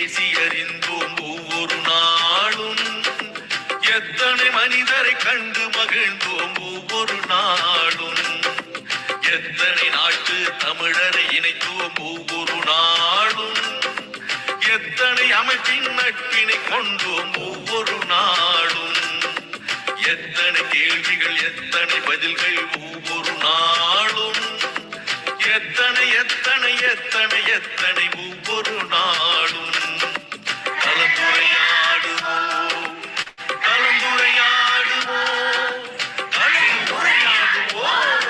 பேசி அறிந்தோம் ஒவ்வொரு நாளும். எத்தனை மனிதரை கண்டு மகிழ்ந்தோம் ஒவ்வொரு நாளும். எத்தனை நாட்டு தமிழரை இணைத்தோம் ஒவ்வொரு நாளும். எத்தனை அமைப்பின் நட்பினை கொண்டோம் ஒவ்வொரு நாளும். எத்தனை கேள்விகள் எத்தனை பதில்கள் ஒவ்வொரு நாளும். எத்தனை எத்தனை எத்தனை எத்தனை ஒவ்வொரு நாளும். கலந்துரையாடுவோம் கலந்துரையாடுவோம் கலந்துரையாடுவோம்.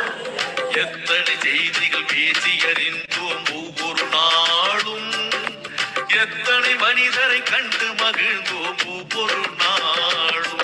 எத்தனை செய்திகள் பேசி அறிந்தோம் ஒவ்வொரு நாளும். எத்தனை மனிதரை கண்டு மகிழ்ந்தோம் ஒவ்வொரு நாளும்.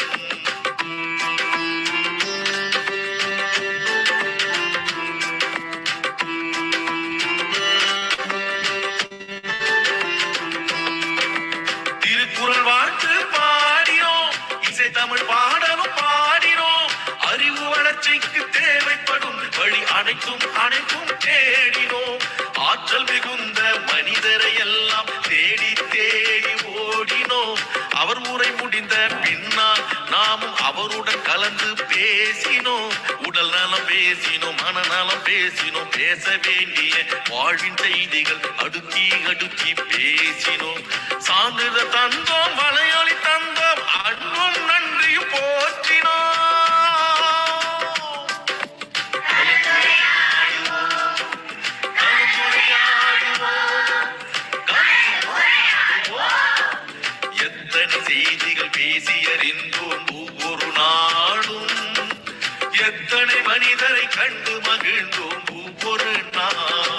திருக்குறள் வாழ்த்து பாடினோம், இசை தமிழ் பாடலும் பாடினோம். அறிவு வளர்ச்சிக்கு தேவைப்படும் வழி அனைத்தும் அனைத்தும் தேடினோம். ஆற்றல் மிகுந்த மனிதரை எல்லாம் தேடி தேடி ஓடினோம். அவர் உரை முடிந்த பின்னால் நாமும் அவருடன் கலந்து பேசினோம். உடல் நலம் பேசினோம், மனநலம் பேசினோம். பேச வேண்டிய வாழ்வின் செய்திகள் அடுக்கி அடுக்கி பேசினோம். சான்றிதழ் தந்தோம், வலையொலி தந்தோம், அன்பும் நன்றியும் போற்றினோம். எத்தனை செய்திகள் பேசி அறிந்தோம் ஒவ்வொரு நாளும். எத்தனை மனிதரை கண்டு மகிழ்ந்தோம் ஒவ்வொரு நாளும்.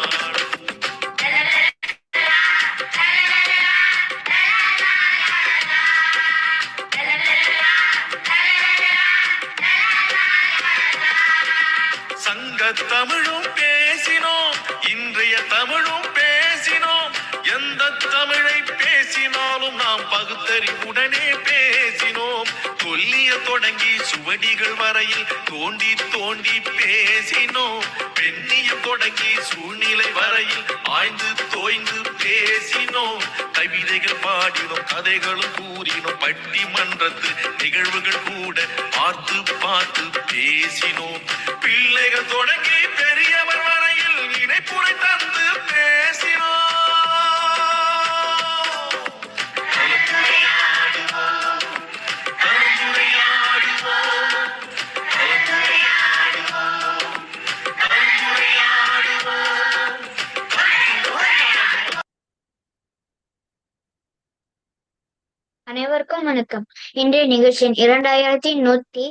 சங்க தமிழும் பேசினோம், இன்றைய தமிழும் பேசினோம். எந்த தமிழை பேசினாலும் நாம் பகுத்தறிவுடனே பேசினோம். தொல்லிய தொடங்கி சுவடிகள் வரையில் தோண்டி தோண்டி பேசினோம். பெண்ணியம் தொடங்கி சூழ்நிலை வரையில் ஆய்ந்து தோய்ந்து பேசினோம். கவிதைகள் பாடினோம், கதைகளும் கூறினோம். பட்டிமன்றத்து நிகழ்வுகள் கூட பார்த்து பார்த்து பேசினோம். பிள்ளைகள் தொடங்கி பெரியவர் வரையில் இணைப்புரை தந்து பேசினோம். அனைவருக்கும் வணக்கம். இன்றைய நிகழ்ச்சியின் 2120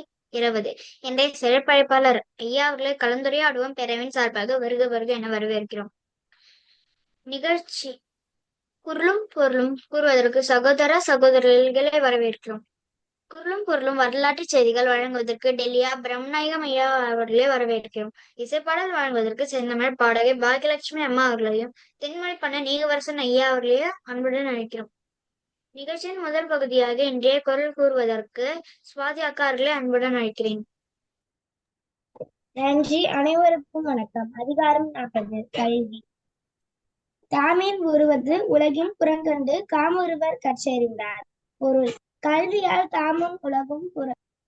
இன்றைய சிறப்பழைப்பாளர் ஐயா அவர்களை கலந்துரையாடுவோம் பேரவையின் சார்பாக வருக வருக என வரவேற்கிறோம். நிகழ்ச்சி குரலும் பொருளும் கூறுவதற்கு சகோதர சகோதரிகளை வரவேற்கிறோம். குரலும் பொருளும் வரலாற்று செய்திகள் வழங்குவதற்கு டெல்லியா பிரம்மநாயகம் ஐயா அவர்களை வரவேற்கிறோம். இசைப்பாடல் வழங்குவதற்கு செந்தமிழ் பாடகை பாகியலட்சுமி அம்மா அவர்களையும் தென்மொழி பண்ண நீகவரசன் ஐயா அவர்களையும் அன்புடன் அழைக்கிறோம். நிகழ்ச்சியின் முதல் பகுதியாக இன்றைய குரல் கூறுவதற்கு சுவாதி அக்கா அவர்களை அன்புடன் அழைக்கிறேன். நன்றி. அனைவருக்கும் வணக்கம். அதிகாரம் 40. கல்வி. தாமேன் ஒருவது உலகின் புறங்கண்டு காமொருவர் கற்றறிந்தார். பொருள்: கல்வியால் தாமும் உலகும்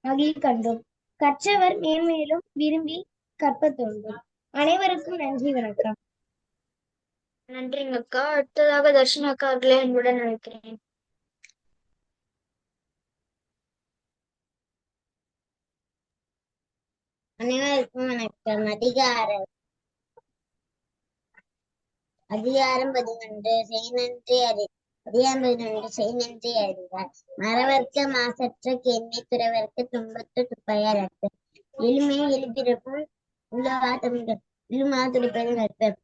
மகிழ் கண்டும் கற்றவர் மேன்மேலும் விரும்பி கற்ப தோன்றும். அனைவருக்கும் நன்றி, வணக்கம். நன்றிங்க அக்கா. அடுத்ததாக தர்ஷன் அக்கா அவர்களை அன்புடன் அழைக்கிறேன். அனைவருக்கும் வணக்கம். அதிகாரம் 11. செய் நன்றி அறிவார். மறவர்க்க மாசற்ற கேள்வி துறவர்க்க துன்பத்து துப்பையார் அற்ப. எளிமை எளிபிறப்பும் உள்ளவா தமிழ் இழுமா துடிப்பது நற்பம்.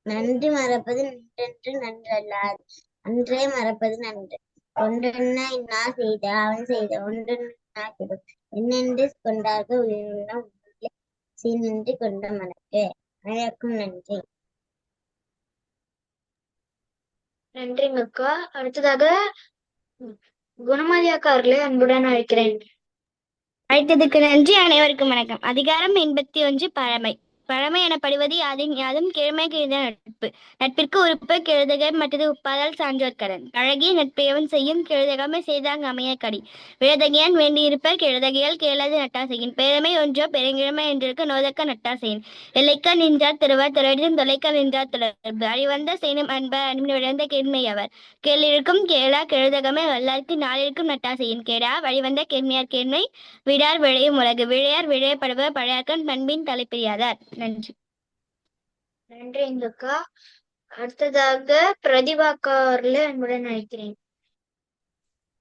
நன்றி மறப்பது நின்றென்று நன்றல்லாது அன்றே மறப்பது நன்று. ஒன்றென்ன இன்னா செய்த அவன் செய்த ஒன்றென்னா கெடும். என்னென்று கொண்டார்கள் உயிரின செய் நன்றி கொண்ட மனக்கு. அனைவருக்கும் நன்றி. நன்றிங்க அக்கா. அடுத்ததாக குணமாதி அக்கா அவர்களை அன்புடன் அழைக்கிறேன். அழைத்ததுக்கு நன்றி. அனைவருக்கும் வணக்கம். அதிகாரம் 81. பழமை. பழமை எனப்படுவது யாதும் கிழமை கிழிந்த நட்பு. நட்பிற்கு உறுப்பு கெழுதகை மற்றது உப்பாதால் சான்றோர் கடன். அழகிய நட்பையவன் செய்யும் கெழுதகமை செய்தாங்க அமைய கடி. விழுதகையான் வேண்டியிருப்ப கெழுதகையால் கேளாது நட்டாசையின். பேரமை ஒன்றோ பெருங்கிழமை என்றிருக்கு நோதக்க நட்டாசையின். எல்லைக்க நின்றார் திருவார் துறையிலும் தொலைக்க நின்றார் தொடர்பு. அழிவந்த செய்யும் அன்ப அன்பு விழுந்த கேண்மையவர். கேளிருக்கும் கேளா கெழுதகமை வல்லார்க்கு நாளிருக்கும் நட்டாசையின். கேடா வழிவந்த கேண்மையார் கேண்மை விடார் விழையும் உலகு. விழையார் விழையப்படுவர் பழையாக்கன் பண்பின் தலைப்பிரியாதார். நன்றி. நன்றிங்கக்கா. அடுத்ததாக பிரதிபாக்கா அவர்களை அன்புடன் அழைக்கிறேன்.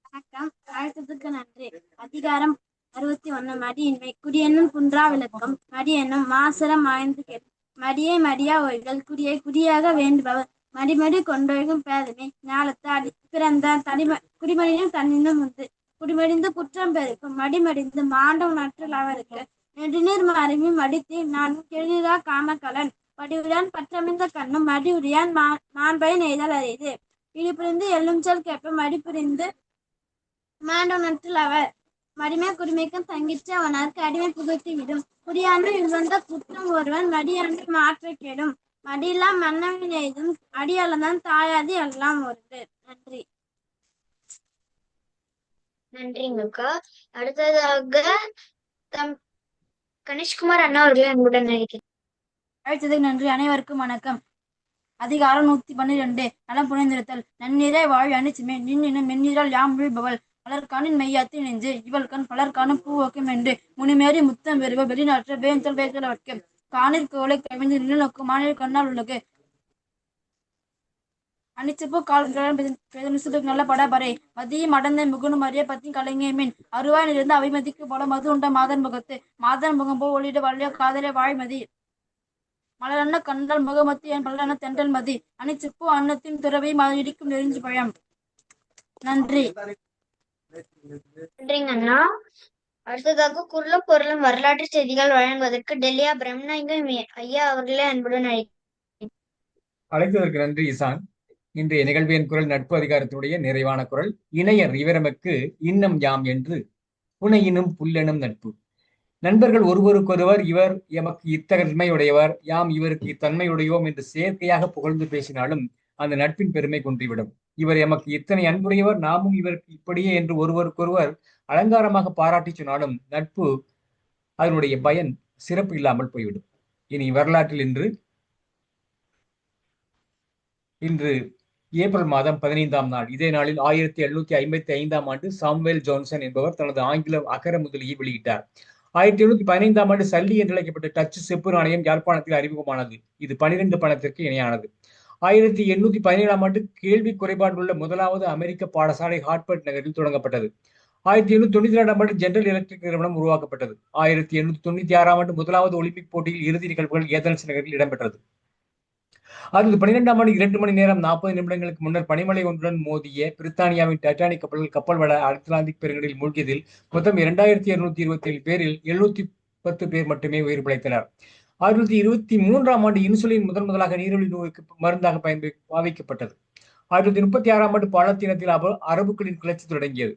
வணக்கம். அழைத்ததுக்கு நன்றி. அதிகாரம் 61. மடியின்மை. குடியென்னும் குன்றா விளக்கம். மடி என்னும் மாசரம் ஆய்ந்து கேள். மடியை மடியா ஒழிகள். குடியை குடியாக வேண்டுபவர். மடிமடி கொண்டொழுகும் பேதமை. ஞாலத்து அடி பிறந்த குடிமடியும் தன்னினும் உண்டு. குடிமடிந்து குற்றம் பெருக்கும். மடிமடிந்து மாண்டம் நற்றல் அவருக்கு. நெடுநீர் மருவி மடித்து நான் கெழிலா காமக்கலன். படிவுடன் பற்றமிழ்ந்த கண்ணும். மடியுடையான் மாண்பயன் எய்தல் அரிது. இடிபுரிந்து எல்லும் சொல் கேட்ப. மடிபுரிந்து மாண்டம் நற்றில் அவர். மடிமை குடிமைக்கும் தங்கிற்று அவனருக்கு அடிமை புகுத்தி விடும். குடியாண்டு இழ்வந்த குற்றம் ஒருவன் மடியாண்டு மாற்ற கெடும். மடியில்லா மன்னவன் எய்தும் அடியளந்தான் தாயாதி எல்லாம் ஒன்று. நன்றி. நன்றிங்கக்கா. அடுத்ததாக கணேஷ்குமார் அண்ணா அவர்களை அன்புடன் அழைக்கிறேன். அழைத்ததுக்கு நன்றி. அனைவருக்கும் வணக்கம். அதிகாரம் 112. நலம் புனைந்திருத்தல். நன்னீரை வாழ் அணிச்சுமே நின்னினும் மென்னீரால் யாம் வீழ்பவள். பலர்கானின் மெய்யாத்தி நெஞ்சு இவள் கண் பலர்கானும் பூவோக்கும் என்று முனிமேறி முத்தம் பெறுவ வெளிநாற்ற வேந்தல் வேந்தலவர்க்கு. காணிற் கோலை கவிழ்ந்து நிலநோக்கு மாநில கண்ணால் உள்ளது. அணிச்சப்போ கால் நல்ல படபறை மதியம் அடந்த முகுனும் அறிய பத்தி கலைஞே மீன் அருவாய் இருந்து அவைமதிக்கு போல மது உண்ட மாதன் முகத்து. மாதன் முகம் போல் ஒளிட வள்ளிய காதலை வாழ்மதி. மலரன்ன கண்டால் முகமத்தி என் பலரன்ன தென்றல் மதி. அணிச்சிப்போ அன்னத்தின் துறவை இடிக்கும் நெறிஞ்சு பழம். நன்றி. நன்றிங்க அண்ணா. அடுத்ததாக குரலும் பொருளும் வரலாற்று செய்திகள் வழங்குவதற்கு டெல்லியா பிரம்மநாயகம் ஐயா அவர்களை அன்புடன் அழைத்ததற்கு நன்றி இசான். இன்றைய நிகழ்வின் குரல் நட்பு அதிகாரத்தினுடைய நிறைவான குரல். இணையர் இவரமக்கு இன்னம் யாம் என்று புனையினும் புல்லெனும் நட்பு. நண்பர்கள் ஒருவருக்கொருவர் இவர் எமக்கு இத்தன்மையுடையவர் யாம் இவருக்கு இத்தன்மையுடையோம் என்று செயற்கையாக புகழ்ந்து பேசினாலும் அந்த நட்பின் பெருமை குன்றிவிடும். இவர் எமக்கு இத்தனை அன்புடையவர் நாமும் இவருக்கு இப்படியே என்று ஒருவருக்கொருவர் அலங்காரமாக பாராட்டி சொன்னாலும் நட்பு அதனுடைய பயன் சிறப்பு இல்லாமல் போய்விடும். இனி வரலாற்றில் இன்று ஏப்ரல் மாதம் 15ஆம் நாள். இதே நாளில் 1755ஆம் ஆண்டு சாமுவேல் ஜான்சன் என்பவர் தனது ஆங்கில அகர முதலியை வெளியிட்டார். 1715ஆம் ஆண்டு சல்லி என்று அழைக்கப்பட்ட டச்சு செப்பு நாணயம் யாழ்ப்பாணத்தில் அறிமுகமானது. இது 12 பணத்திற்கு இணையானது. 1817ஆம் ஆண்டு கேள்வி குறைபாடுள்ள முதலாவது அமெரிக்க பாடசாலை ஹார்ட்பர்ட் நகரில் தொடங்கப்பட்டது. 1892ஆம் ஆண்டு ஜெனரல் எலக்ட்ரிக் நிறுவனம் உருவாக்கப்பட்டது. 1896ஆம் ஆண்டு முதலாவது ஒலிம்பிக் போட்டியில் இறுதி நிகழ்வுகள் ஏதென்ஸ் நகரில் இடம்பெற்றது. அதில் 12ஆம் ஆண்டு 2 மணி நேரம் 40 நிமிடங்களுக்கு முன்னர் பனிமலை ஒன்றுடன் மோதிய பிரித்தானியாவின் டைட்டானிக் கப்பல் வட அட்லாந்திக் பெருங்கடலில் மூழ்கியதில் மொத்தம் 2227 பேரில் 710 பேர் மட்டுமே உயிர் பிழைத்தனர். 1923ஆம் ஆண்டு இன்சுலின் முதலாக நீரிழிவு நோய்க்கு மருந்தாக பாவிக்கப்பட்டது. 1936ஆம் ஆண்டு பாலத்தீனத்தில் அரபுக்களின் கிளர்ச்சி தொடங்கியது.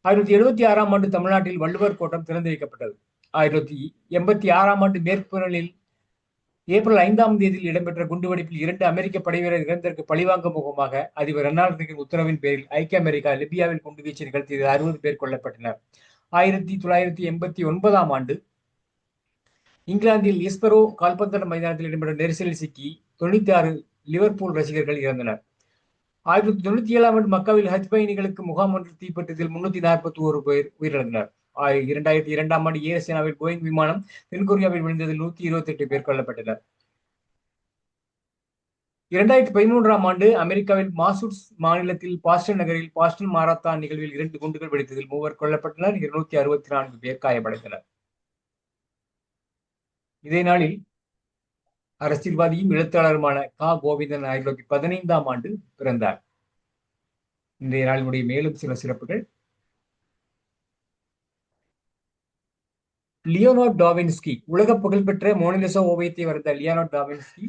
1976ஆம் ஆண்டு தமிழ்நாட்டில் வள்ளுவர் கோட்டம் திறந்து வைக்கப்பட்டது. 1986ஆம் ஆண்டு மேற்குரலில் ஏப்ரல் 5ஆம் தேதியில் இடம்பெற்ற குண்டுவெடிப்பில் 2 அமெரிக்க படைவீரர் இறந்ததற்கு பழிவாங்கும் முகமாக அதிபர் ரெனால்ட் ரீகன் உத்தரவின் பேரில் ஐக்கிய அமெரிக்கா லிபியாவில் குண்டு வீச்சு நிகழ்த்தியதில் 60 பேர் கொல்லப்பட்டனர். 1989ஆம் ஆண்டு இங்கிலாந்தில் இஸ்பரோ கால்பந்து மைதானத்தில் இடம்பெற்ற நெரிசலில் சிக்கி 96 லிவர்பூல் ரசிகர்கள் இறந்தனர். 1997ஆம் ஆண்டு மக்காவில் ஹஜ் பயணிகளுக்கு முகாம் ஒன்று தீப்பற்றதில் 341 பேர் உயிரிழந்தனர். 2002ஆம் ஆண்டு ஏர்சேனாவில் போயிங் விமானம் தென்கொரியாவில் விழுந்ததில் 128 பேர் கொல்லப்பட்டனர். 2013ஆம் ஆண்டு அமெரிக்காவில் மாசூட்ஸ் மாநிலத்தில் பாஸ்டன் நகரில் பாஸ்டன் மாரத்தான் நிகழ்வில் 2 குண்டுகள் வெடித்ததில் 3 கொல்லப்பட்டனர். 264 பேர் காயமடைந்தனர். இதே நாளில் அரசியல்வாதியும் எழுத்தாளருமான கோவிந்தன் 15ஆம் ஆண்டு பிறந்தார். இன்றைய நாளினுடைய மேலும் சில சிறப்புகள். லியோனார்டோ டாவின்ஸ்கி உலக புகழ்பெற்ற மோனலிசா ஓவியத்தை வரைந்த லியோனார்டோ டாவின்ஸ்கி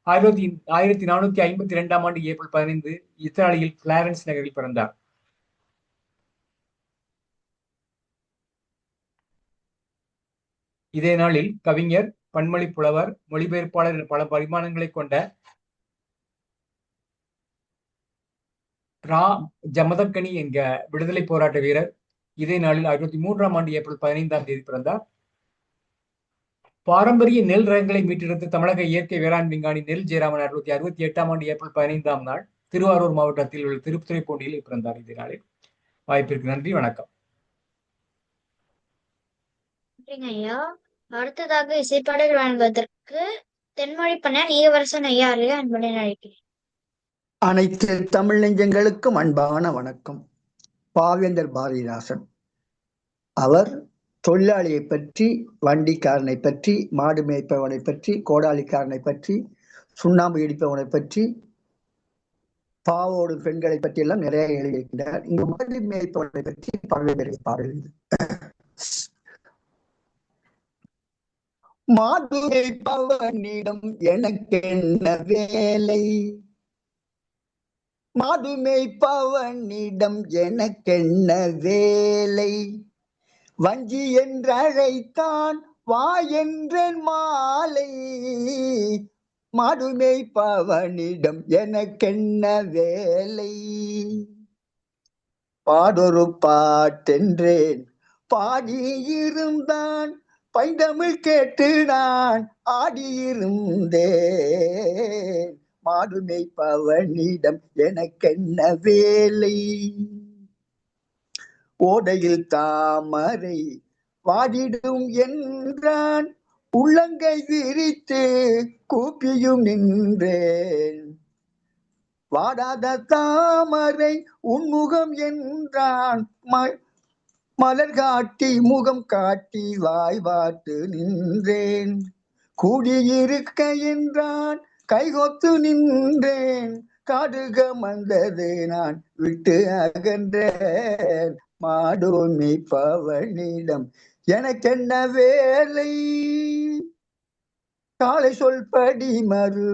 1452ஆம் ஆண்டு ஏப்ரல் 15 இத்தாலியில் பிளாரன்ஸ் நகரில் பிறந்தார். இதே நாளில் கவிஞர், பன்மொழி புலவர், மொழிபெயர்ப்பாளர் என பல பரிமாணங்களை கொண்ட ரா ஜமதக்கனி என்க விடுதலை போராட்ட வீரர் இதே நாளில் 1903ஆம் ஆண்டு ஏப்ரல் 15ஆம் தேதி பிறந்தார். பாரம்பரிய நெல் ரகங்களை மீட்டெடுத்த தமிழக இயற்கை வேளாண் விஞ்ஞானி நெல் ஜெயராமன் 1968ஆம் ஆண்டு ஏப்ரல் 15ஆம் நாள் திருவாரூர் மாவட்டத்தில் உள்ள திருத்துறைப்பூண்டியில் பிறந்தார். இதே நாளில். வாய்ப்பிற்கு நன்றி, வணக்கம். நன்றிங்க ஐயா. அடுத்ததாக இசைப்பாடல் வழங்குவதற்கு தென்மொழி பண்ணையார் ஈவரசன் ஐயா அவர்களை அன்புடன் அழைக்கிறேன். அனைத்து தமிழ் நெஞ்சங்களுக்கும் அன்பான வணக்கம். பாவேந்தர் பாரதிதாசன் அவர் தொழிலாளியை பற்றி, வண்டிக்காரனை பற்றி, மாடு மேய்ப்பவனை பற்றி, கோடாளிக்காரனை பற்றி, சுண்ணாம்பு இடிப்பவனை பற்றி, பாவோடு பெண்களை பற்றி எல்லாம் நிறைய எழுதியிருக்கின்றார். இங்கு மாடு மேய்ப்பவனை பற்றி பல்வேறு பாடல்கள். மாடு மேய்ப்பவனிடம் எனக்கென்ன வேலை, மாடு மேய்ப்பவனிடம் எனக்கென்ன வேலை, வஞ்சி என்றழைத்தான் வா என்றேன் மாலை, மாடு மேய்ப்பவனிடம் எனக்கென்ன வேலை. பாடொரு பாட்டென்றேன் பாடியிருந்தான், பைந்தமிழ் கேட்டு நான் ஆடியிருந்தேன், மாடு மேய்ப்பவனிடம் எனக்கென்ன வேலை. ஓடையில் தாமரை வாடிடும் என்றான், உள்ளங்கை விரித்து கூப்பியும் நின்றேன், வாடாத தாமரை உன்முகம் என்றான், மலர் காட்டி முகம் காட்டி வாய் வாட்டு நின்றேன், கூடியிருக்க என்றான் கைகொத்து நின்றேன், காடுக வந்தது நான் விட்டு அகன்றேன், மாடு மேய்ப்பவனிடம் எனக்கென்ன வேலை. காலை சொல்படி மறு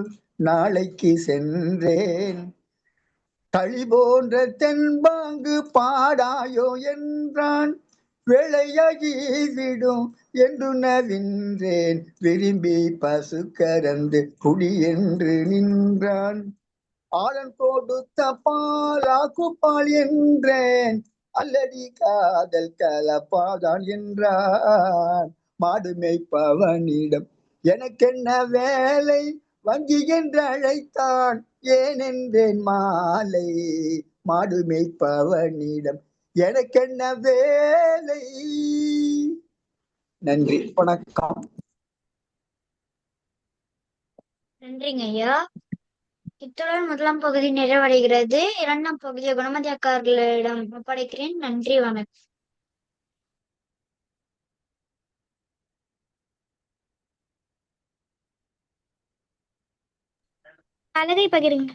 நாளைக்கு சென்றேன், களி போன்ற தென்பாங்கு பாடாயோ என்றான், வேளையாகி விடும் என்று நவின்றேன், விரும்பி பசு கறந்து குடி என்று நின்றான், ஆளன் கொடுத்த பாலாக்கு பால் என்றேன், அல்லடி காதல் கலப்பாதான் என்றான், மாடு மேய்ப்பவனிடம் எனக்கென்ன வேலை, வங்கி என்று அழைத்தான் ஏனென்றேன் மாலை, மாடு மேய்ப்பவனிடம் எனக்கென்ன வேலை. நன்றி, வணக்கம். நன்றிங்க ஐயா. இத்துடன் முதலாம் பகுதி நிறைவடைகிறது. இரண்டாம் பகுதியை குணமதி அக்கார்களிடம் ஒப்படைக்கிறேன். நன்றி, வணக்கம். அழகை பகிருங்க.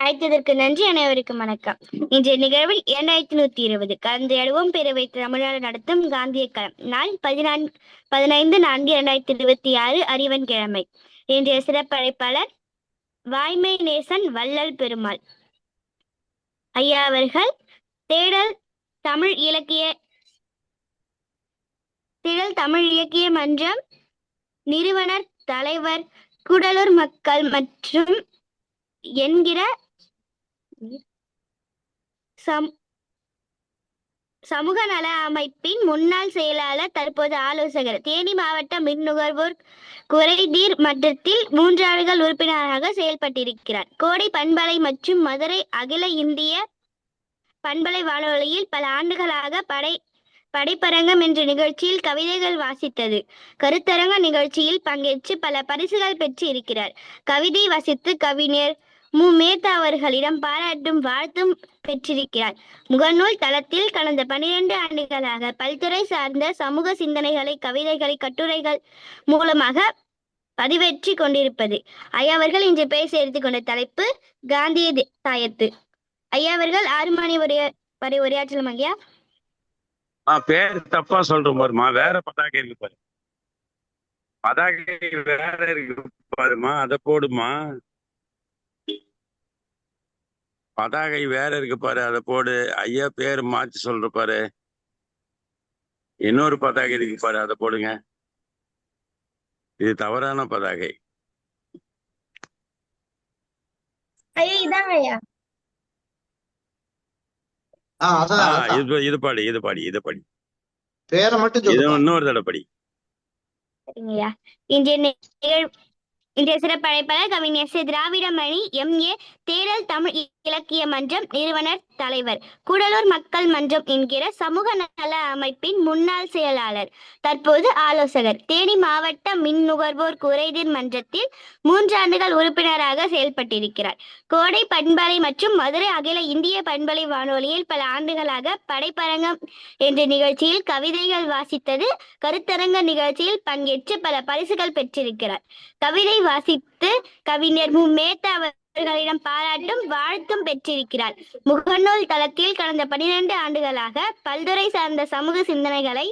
அழைத்ததற்கு நன்றி. அனைவருக்கும் வணக்கம். இன்றைய நிகழ்வில் 2120 கலந்துரையாடுவோம் பேரவை தமிழ்நாடு நடத்தும் காந்திய களம் நாள் 15/4/2026 அறிவன் கிழமை. இன்றைய சிறப்பழைப்பாளர் வாய்மை நேசன் வள்ளல் பெருமாள் ஐயா அவர்கள். தேடல் தமிழ் இலக்கிய மன்றம் நிறுவனர் தலைவர், கூடலூர் மக்கள் மற்றும் என்கிற சமூக நல அமைப்பின் முன்னாள் செயலாளர், தற்போது ஆலோசகர், தேனி மாவட்ட மின் நுகர்வோர் குறைதீர் மன்றத்தில் 3 ஆண்டுகள் உறுப்பினராக செயல்பட்டிருக்கிறார். கோடை பண்பலை மற்றும் மதுரை அகில இந்திய பண்பலை வானொலியில் பல ஆண்டுகளாக படைப்பரங்கம் என்ற நிகழ்ச்சியில் கவிதைகள் வாசித்தது, கருத்தரங்க நிகழ்ச்சியில் பங்கேற்று பல பரிசுகள் பெற்று இருக்கிறார். கவிதை வாசித்து கவிஞர் மு. மேத்தா அவர்களிடம் பாராட்டும் வாழ்த்தும் பெற்றிருக்கிறார். முகநூல் தளத்தில் கடந்த 12 ஆண்டுகளாக பல்துறை சார்ந்த சமூக சிந்தனைகளை, கவிதைகளை, கட்டுரைகள் மூலமாக பதிவேற்றி கொண்டிருப்பது. ஐயா அவர்கள் இன்று பேச எடுத்துக்கொண்ட தலைப்பு காந்திய தாயத்து. ஐயா அவர்கள் 6 மணி வரை உரையாற்றலாம் ஐயா. பேர் தப்பா சொல்றேன் பாருமா, வேற பதாகை இருக்கு பாரு. பதாகை வேற இருக்கு பாருமா, அதை போடுமா. பதாகை வேற இருக்கு பாரு, அதை போடு. ஐயா பேர் மாத்தி சொல்ற பாரு. இன்னொரு பதாகை இருக்கு பாரு, அதை போடுங்க. இது தவறான பதாகை. ஐயா இதாங்க ஐயா. இது படி, இது படி, இது படி. பேரை மட்டும் இது சொல்லுங்க. இன்னொரு தடவை படி. சரிங்கய்யா. இன்றைய சிறப்பழைப்பாளர் கவிஞர் சி. திராவிடமணி MA, தேரல் தமிழ் இலக்கிய மன்றம் நிறுவனர் தலைவர், கூடலூர் மக்கள் மன்றம் என்கிற சமூக நல அமைப்பின் முன்னாள் செயலாளர், தற்போது ஆலோசகர், தேனி மாவட்ட மின் நுகர்வோர் குறைதீர் மன்றத்தில் 3 ஆண்டுகள் உறுப்பினராக செயல்பட்டிருக்கிறார். கோடை பண்பலை மற்றும் மதுரை அகில இந்திய பண்பலை வானொலியில் பல ஆண்டுகளாக படைப்பரங்கம் என்ற நிகழ்ச்சியில் கவிதைகள் வாசித்தது, கருத்தரங்க நிகழ்ச்சியில் பங்கேற்று பல பரிசுகள் பெற்றிருக்கிறார். கவிதை வாசித்து கவிஞர் மு. மேத்தா அவர்களிடம் பாராட்டும் வாழ்த்தும் பெற்றிருக்கிறார். முகநூல் தளத்தில் கடந்த 12 ஆண்டுகளாக பல்துறை சார்ந்த சமூக சிந்தனைகளை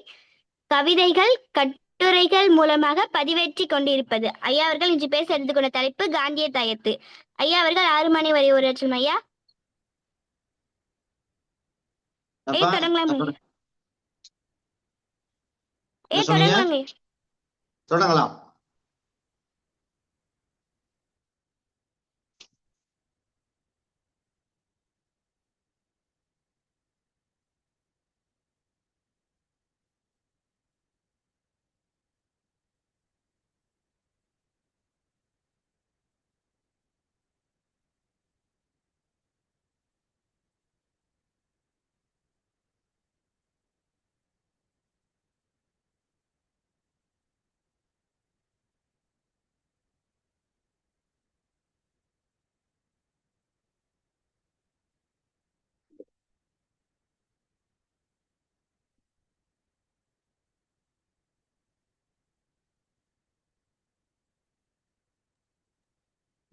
கவிதைகள் கட்டுரைகள் மூலமாக பதிவேற்றி கொண்டிருப்பது. ஐயா அவர்கள் இன்று பேச எடுத்துக்கொண்ட தலைப்பு காந்திய தாயத்து. ஐயா அவர்கள் 6 மணி வரை உரையாற்றும் ஐயா. தொடங்கலாம். தொடங்கலாம்.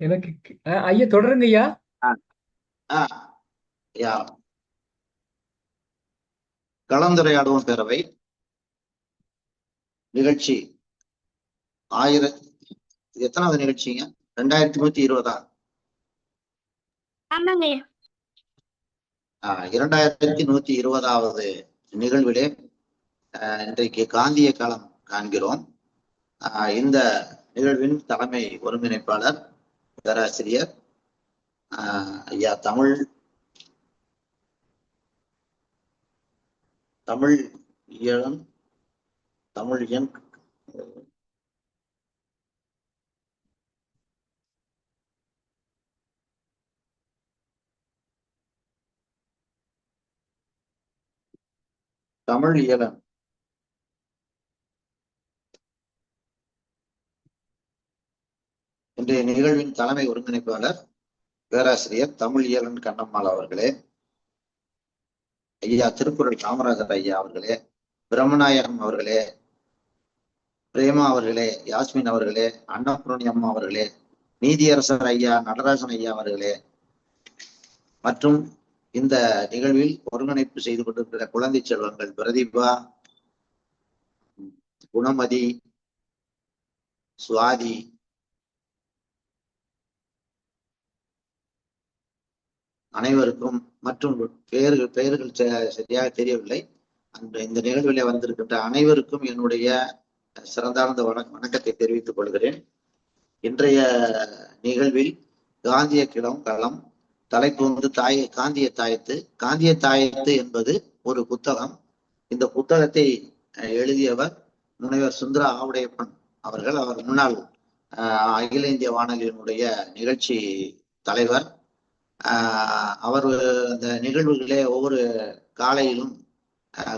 எனக்கு ஐயா தொடருங்க ஐயா. கலந்துரையாடுவோம் பேரவை நிகழ்ச்சி எத்தனாவது நிகழ்ச்சிங்க? 2120. 2120வது நிகழ்விலே இன்றைக்கு காந்திய காலம் காண்கிறோம். இந்த நிகழ்வின் தலைமை ஒருங்கிணைப்பாளர் பேராசிரியர் ஐயா தமிழ் இயல் இன்றைய நிகழ்வின் தலைமை ஒருங்கிணைப்பாளர் பேராசிரியர் தமிழ் இயலன் கண்ணம்மாள் அவர்களே, ஐயா திருக்குறள் காமராஜர் ஐயா அவர்களே, பிரம்மநாயகம் அவர்களே, பிரேமா அவர்களே, யாஸ்மின் அவர்களே, அன்னபூரணி அம்மா அவர்களே, நீதியரசர் ஐயா நடராஜன் ஐயா அவர்களே, மற்றும் இந்த நிகழ்வில் ஒருங்கிணைப்பு செய்து கொண்டிருக்கிற குழந்தை செல்வங்கள் பிரதீபா, குணமதி, சுவாதி, அனைவருக்கும் மற்றும் பெயர்கள் சரியாக தெரியவில்லை. இந்த நிகழ்விலே வந்திருக்கின்ற அனைவருக்கும் என்னுடைய சிறந்தார்ந்த வணக்கத்தை தெரிவித்துக் கொள்கிறேன். இன்றைய நிகழ்வில் காந்திய களம் தலைப்பு வந்து காந்திய தாயத்து. காந்திய தாயத்து என்பது ஒரு புத்தகம். இந்த புத்தகத்தை எழுதியவர் முனைவர் சுந்தரா ஆவுடையப்பன் அவர்கள். அவர் முன்னாள் அகில இந்திய வானொலியினுடைய நிகழ்ச்சி தலைவர். அவர் அந்த நிகழ்வுகளே ஒவ்வொரு காலையிலும்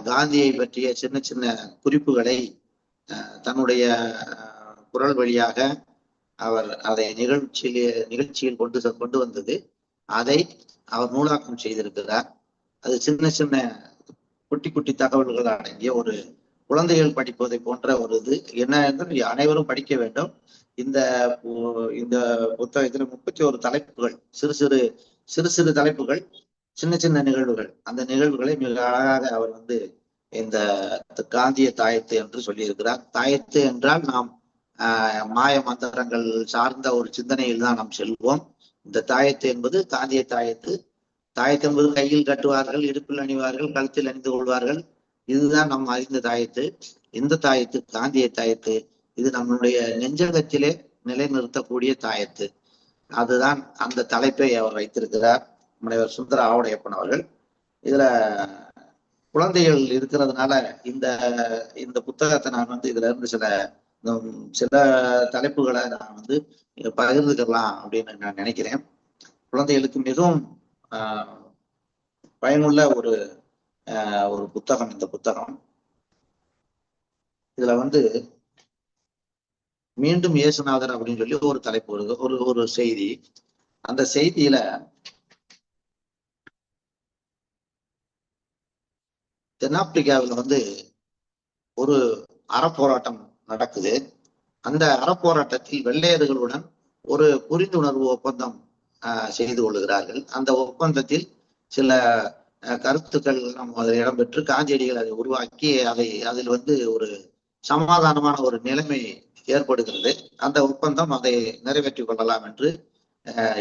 காந்தியை பற்றிய சின்ன சின்ன குறிப்புகளை தன்னுடைய குரல் வழியாக அவர் அதை நிகழ்ச்சியில் கொண்டு வந்தது. அதை அவர் நூலாக்கம் செய்திருக்கிறார். அது சின்ன சின்ன குட்டி குட்டி தகவல்கள் அடங்கிய ஒரு குழந்தைகள் படிப்பதை போன்ற ஒரு இது என்ன என்று அனைவரும் படிக்க வேண்டும். இந்த புத்தகத்தில் 31 தலைப்புகள், சிறு சிறு தலைப்புகள். சின்ன சின்ன நிகழ்வுகள், அந்த நிகழ்வுகளை மிக அழகாக அவர் வந்து இந்த காந்திய தாயத்து என்று சொல்லியிருக்கிறார். தாயத்து என்றால் நாம் மாய மந்திரங்கள் சார்ந்த ஒரு சிந்தனையில் தான் நாம் செல்வோம். இந்த தாயத்து என்பது காந்திய தாயத்து. தாயத்து என்பது கையில் கட்டுவார்கள், இடுப்பில் அணிவார்கள், கழுத்தில் அணிந்து கொள்வார்கள். இதுதான் நாம் அறிந்த தாயத்து. இந்த தாயத்து காந்திய தாயத்து. இது நம்மளுடைய நெஞ்சகத்திலே நிலைநிறுத்தக்கூடிய தாயத்து. அதுதான் அந்த தலைப்பை அவர் வைத்திருக்கிறார், முனைவர் சுந்தர ஆவுடையப்பன் அவர்கள். இதுல குழந்தைகள் இருக்கிறதுனால இந்த இந்த புத்தகத்தை நான் வந்து இதுல இருந்து சில தலைப்புகளை நான் வந்து பகிர்ந்துக்கலாம் அப்படின்னு நான் நினைக்கிறேன். குழந்தைகளுக்கு மிகவும் பயனுள்ள ஒரு புத்தகம் இந்த புத்தகம். இதுல வந்து மீண்டும் இயேசுநாதர் அப்படின்னு சொல்லி ஒரு தலைப்பு வருது, ஒரு செய்தி. அந்த செய்தியில தென்னாப்பிரிக்காவில் வந்து ஒரு அறப்போராட்டம் நடக்குது. அந்த அறப்போராட்டத்தில் வெள்ளையர்களுடன் ஒரு புரிந்துணர்வு ஒப்பந்தம் செய்து கொள்கிறார்கள். அந்த ஒப்பந்தத்தில் சில கருத்துக்கள் அதில் இடம்பெற்று காந்தியடிகள் அதை உருவாக்கி அதில் வந்து ஒரு சமாதானமான ஒரு நிலைமை ஏற்படுகிறது. அந்த ஒப்பந்தம் அதை நிறைவேற்றிக் கொள்ளலாம் என்று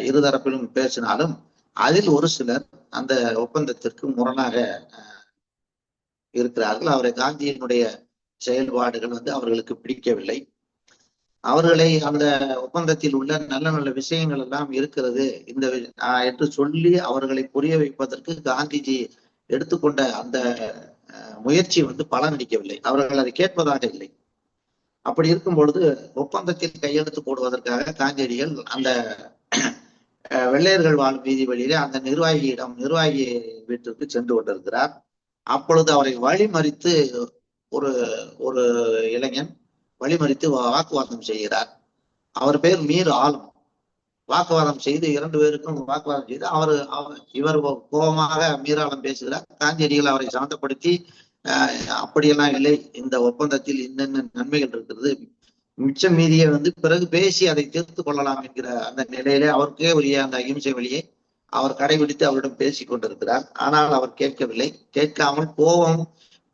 இருதரப்பிலும் பேசினாலும் அதில் ஒரு சிலர் அந்த ஒப்பந்தத்திற்கு முரணாக இருக்கிறார்கள். அவரை காந்தியினுடைய செயல்பாடுகள் வந்து அவர்களுக்கு பிடிக்கவில்லை. அவர்களை அந்த ஒப்பந்தத்தில் உள்ள நல்ல நல்ல விஷயங்கள் எல்லாம் இருக்கிறது என்று சொல்லி அவர்களை புரிய வைப்பதற்கு காந்திஜி எடுத்துக்கொண்ட அந்த முயற்சி வந்து பலனளிக்கவில்லை. அவர்கள் அதை கேட்பதாக இல்லை. அப்படி இருக்கும் பொழுது ஒப்பந்தத்தில் கையெழுத்து போடுவதற்காக காந்தியடிகள் அந்த வெள்ளையர்கள் வாழும் வீதி வழியிலே அந்த நிர்வாகி வீட்டிற்கு சென்று கொண்டிருக்கிறார். அப்பொழுது அவரை வழிமறித்து ஒரு இளைஞன் வழிமறித்து வாக்குவாதம் செய்கிறார். அவர் பேர் மீர் ஆலம். வாக்குவாதம் செய்து 2 பேருக்கும் வாக்குவாதம் செய்து இவர் கோபமாக மீராலம் பேசுகிறார். காந்தியடிகள் அவரை சாந்தப்படுத்தி அப்படியெல்லாம் இல்லை, இந்த ஒப்பந்தத்தில் இன்னென்ன நன்மைகள் இருக்கிறது, மிச்சம் மீதியை வந்து பிறகு பேசி அதை தீர்த்து கொள்ளலாம் என்கிற அந்த நிலையிலே அவருக்கே உரிய அந்த அகிம்சை வழியை அவர் கடைபிடித்து அவரிடம் பேசிக் கொண்டிருக்கிறார். ஆனால் அவர் கேட்கவில்லை. கேட்காமல்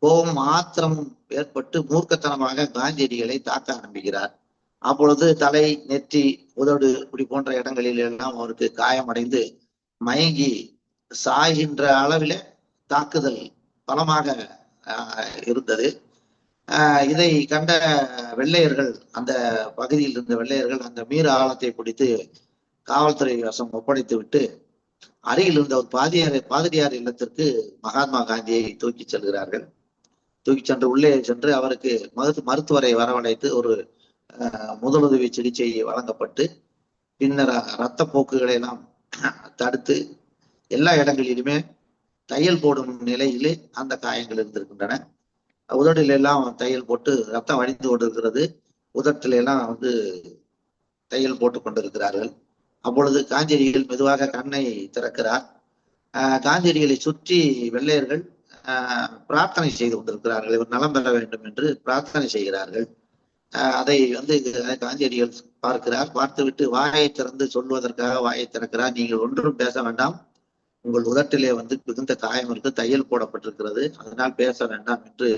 கோபம் ஆத்திரம் ஏற்பட்டு மூர்க்கத்தனமாக காந்தியடிகளை தாக்க ஆரம்பிக்கிறார். அப்பொழுது தலை, நெற்றி, உதடு இப்படி போன்ற இடங்களில் எல்லாம் அவருக்கு காயமடைந்து மயங்கி சாகின்ற அளவில தாக்குதல் பலமாக இருந்தது. இதை கண்ட வெள்ளையர்கள், அந்த பகுதியில் இருந்த வெள்ளையர்கள் அந்த மீர ஆழத்தை பிடித்து காவல்துறை வசம் ஒப்படைத்து விட்டு அருகில் இருந்த ஒரு பாதிரியார் இல்லத்திற்கு மகாத்மா காந்தியை தூக்கி செல்கிறார்கள். தூக்கி சென்று உள்ளே சென்று அவருக்கு மருத்துவரை வரவழைத்து ஒரு முதலுதவி சிகிச்சை வழங்கப்பட்டு பின்னர் இரத்த போக்குகளை எல்லாம் தடுத்து எல்லா இடங்களிலுமே தையல் போடும் நிலையிலே அந்த காயங்கள் இருந்திருக்கின்றன. உதட்டில எல்லாம் தையல் போட்டு ரத்தம் வடிந்து கொண்டிருக்கிறது. உதட்டில எல்லாம் வந்து தையல் போட்டு கொண்டிருக்கிறார்கள். அப்பொழுது காந்தியடிகள் மெதுவாக கண்ணை திறக்கிறார். காந்தியடிகளை சுற்றி வெள்ளையர்கள் பிரார்த்தனை செய்து கொண்டிருக்கிறார்கள். இவர் நலம் பெற வேண்டும் என்று பிரார்த்தனை செய்கிறார்கள். அதை வந்து காந்தியடிகள் பார்க்கிறார். பார்த்துவிட்டு வாயை திறந்து சொல்வதற்காக வாயை திறக்கிறார். நீங்கள் ஒன்றும் பேச வேண்டாம், உங்கள் உதட்டிலே வந்து மிகுந்த காயம் இருக்கு, தையல் போடப்பட்டிருக்கிறது, அதனால் பேச வேண்டாம் என்று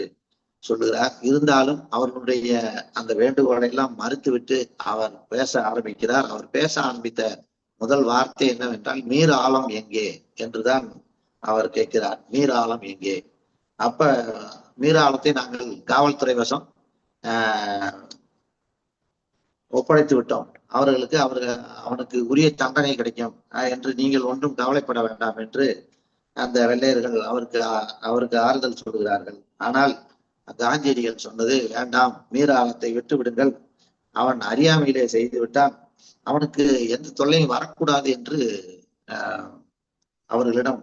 சொல்லுகிறார். இருந்தாலும் அவர்களுடைய அந்த வேண்டுகோளை எல்லாம் மறுத்துவிட்டு அவர் பேச ஆரம்பிக்கிறார். அவர் பேச ஆரம்பித்த முதல் வார்த்தை என்னவென்றால், மீர் ஆலம் எங்கே என்றுதான் அவர் கேட்கிறார். மீர் ஆலம் எங்கே? அப்ப மீர் ஆலத்தை நாங்கள் காவல்துறை வசம் ஒப்படைத்து விட்டோம். அவனுக்கு உரிய தண்டனை கிடைக்கும் என்று நீங்கள் ஒன்றும் கவலைப்பட வேண்டாம் என்று அந்த வெள்ளையர்கள் அவருக்கு ஆறுதல் சொல்கிறார்கள். ஆனால் காந்தியடிகள் சொன்னது, வேண்டாம், மீராலத்தை விட்டு விடுங்கள், அவன் அறியாமையிலே செய்து விட்டான், அவனுக்கு எந்த தொல்லையும் வரக்கூடாது என்று அவர்களிடம்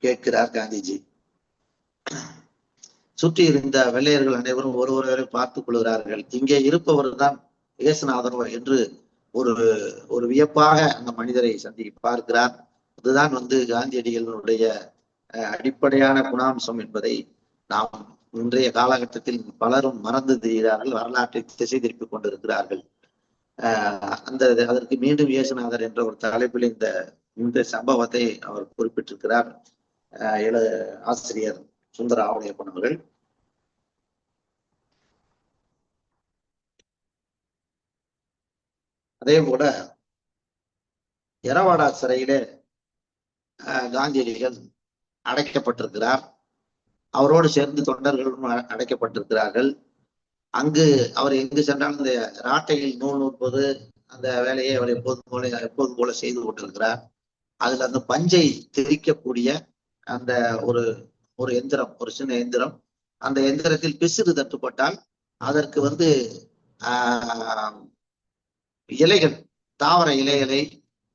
கேட்கிறார் காந்திஜி. சுற்றி இருந்த வெள்ளையர்கள் அனைவரும் ஒருவரை பார்த்துக் கொள்கிறார்கள். இங்கே இருப்பவர் தான் இயேசுநாதர் என்று ஒரு வியப்பாக அந்த மனிதரை பார்க்கிறார். அதுதான் வந்து காந்தியடிகளுடைய அடிப்படையான குணாம்சம் என்பதை நாம் இன்றைய காலகட்டத்தில் பலரும் மறந்து தெரிகிறார்கள், வரலாற்றை திசை திருப்பிக் கொண்டிருக்கிறார்கள். அதற்கு மீண்டும் இயேசுநாதர் என்ற ஒரு தலைப்பில் இந்த இந்த சம்பவத்தை அவர் குறிப்பிட்டிருக்கிறார் ஆசிரியர் சுந்தர ஆவணியப்பன் அவர்கள். அதே போல எரவாடா சிறையிலே காந்தியடிகள் அடைக்கப்பட்டிருக்கிறார். அவரோடு சேர்ந்து தொண்டர்களும் அடைக்கப்பட்டிருக்கிறார்கள். அங்கு அவர் எங்கு சென்றாலும் இந்த ராட்டையில் நூல் நூற்பது அந்த வேலையை அவர் எப்போதும் போல செய்து கொண்டிருக்கிறார். அதுல அந்த பஞ்சை திரிக்கக்கூடிய அந்த ஒரு எந்திரம், ஒரு சின்ன எந்திரம், அந்த எந்திரத்தில் பிசிறு தட்டுப்பட்டால் அதற்கு இலைகள், தாவர இலைகளை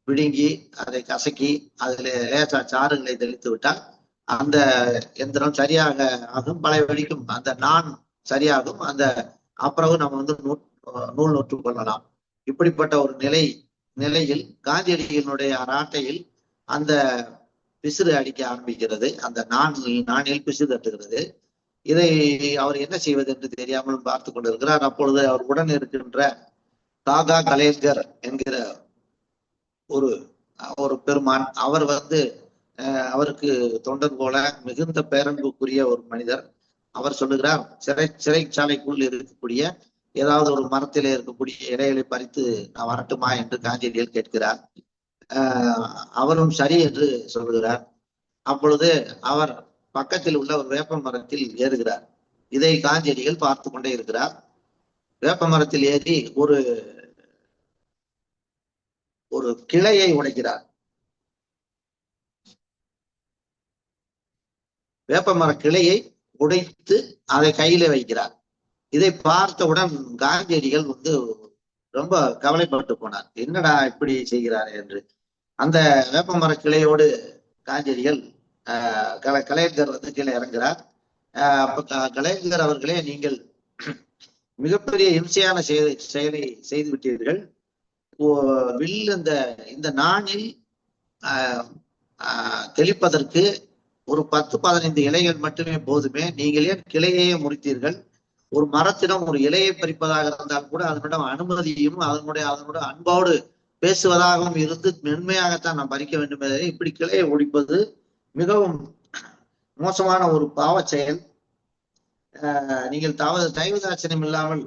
விழுங்கி அதை கசக்கி அதில் லேசா சாறுகளை தெளித்து விட்டால் அந்த எந்திரம் சரியாக ஆகும், பழைய வழிக்கும் அந்த நான் சரியாகும். அந்த அப்புறம் நம்ம நூல் நூற்று கொள்ளலாம். இப்படிப்பட்ட ஒரு நிலையில் காந்தியடிகளினுடைய ராட்டையில் அந்த பிசிறு அடிக்க ஆரம்பிக்கிறது. அந்த நாணில் பிசிறு தட்டுகிறது. இதை அவர் என்ன செய்வது என்று தெரியாமல் பார்த்து கொண்டிருக்கிறார். அப்பொழுது அவர் உடன் இருக்கின்ற காகா கலேஸ்கர் என்கிற ஒரு பெருமான், அவர் அவருக்கு தொண்டர் போல மிகுந்த பேரன்புக்குரிய ஒரு மனிதர். அவர் சொல்லுகிறார், சிறைச்சாலைக்குள் இருக்கக்கூடிய ஏதாவது ஒரு மரத்திலே இருக்கக்கூடிய இலைகளை பறித்து நான் வரட்டுமா என்று காந்தியடிகள் கேட்கிறார். அவரும் சரி என்று சொல்லுகிறார். அப்பொழுது அவர் பக்கத்தில் உள்ள ஒரு வேப்ப மரத்தில் ஏறுகிறார். இதை காந்தியடிகள் பார்த்து கொண்டே இருக்கிறார். வேப்ப மரத்தில் ஏறி ஒரு கிளையை உடைக்கிறார். வேப்ப மர கிளையை உடைத்து அதை கையில வைக்கிறார். இதை பார்த்தவுடன் காந்தியடிகள் ரொம்ப கவலைப்பட்டு போனார். என்னடா இப்படி செய்கிறார் என்று. அந்த வேப்ப மர கிளையோடு காந்தியடிகள் கலைஞர் கீழே இறங்குகிறார். கலைஞர் அவர்களே, நீங்கள் மிகப்பெரிய இம்சையான செயலை செய்து விட்டீர்கள். வில் இந்த நாணில் தெளிப்பதற்கு ஒரு 10-15 இலைகள் மட்டுமே போதுமே. நீங்கள் ஏன் கிளையையே முறித்தீர்கள்? ஒரு மரத்திடம் ஒரு இலையை பறிப்பதாக இருந்தால் கூட அதனுடைய அனுமதியும் அதனுடைய அன்போடு பேசுவதாகவும் இருந்து மென்மையாகத்தான் நாம் பறிக்க வேண்டும். இப்படி கிளையை ஒடிப்பது மிகவும் மோசமான ஒரு பாவ செயல். நீங்கள் தயவுதாட்சணியம் இல்லாமல்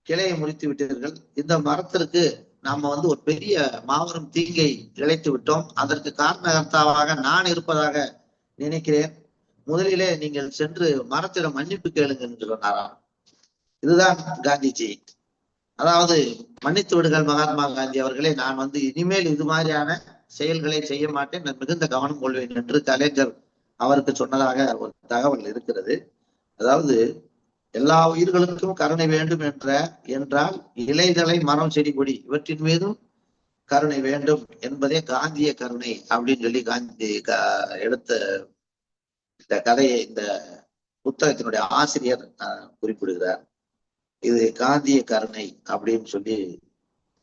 கிளையை முறித்து விட்டீர்கள். இந்த மரத்திற்கு நாம ஒரு பெரிய மாபெரும் தீங்கை இழைத்து விட்டோம். அதற்கு காரணகர்த்தாவாக நான் இருப்பதாக நினைக்கிறேன். முதலிலே நீங்கள் சென்று மரத்திடம் மன்னிப்பு கேளுங்க என்று சொன்னாராம். இதுதான் காந்திஜி. அதாவது, மன்னித்து விடுங்கள் மகாத்மா காந்தி அவர்களே, நான் இனிமேல் இது மாதிரியான செயல்களை செய்ய மாட்டேன், நான் மிகுந்த கவனம் கொள்வேன் என்று கலைஞர் அவருக்கு சொன்னதாக ஒரு தகவல் இருக்கிறது. அதாவது, எல்லா உயிர்களுக்கும் கருணை வேண்டும் என்றால் இலைதலை மரம் செடி கொடி இவற்றின் மீதும் கருணை வேண்டும் என்பதே காந்திய கருணை அப்படின்னு சொல்லி காந்தி எடுத்த இந்த கதையை இந்த புத்தகத்தினுடைய ஆசிரியர் குறிப்பிடுகிறார். இது காந்திய கருணை அப்படின்னு சொல்லி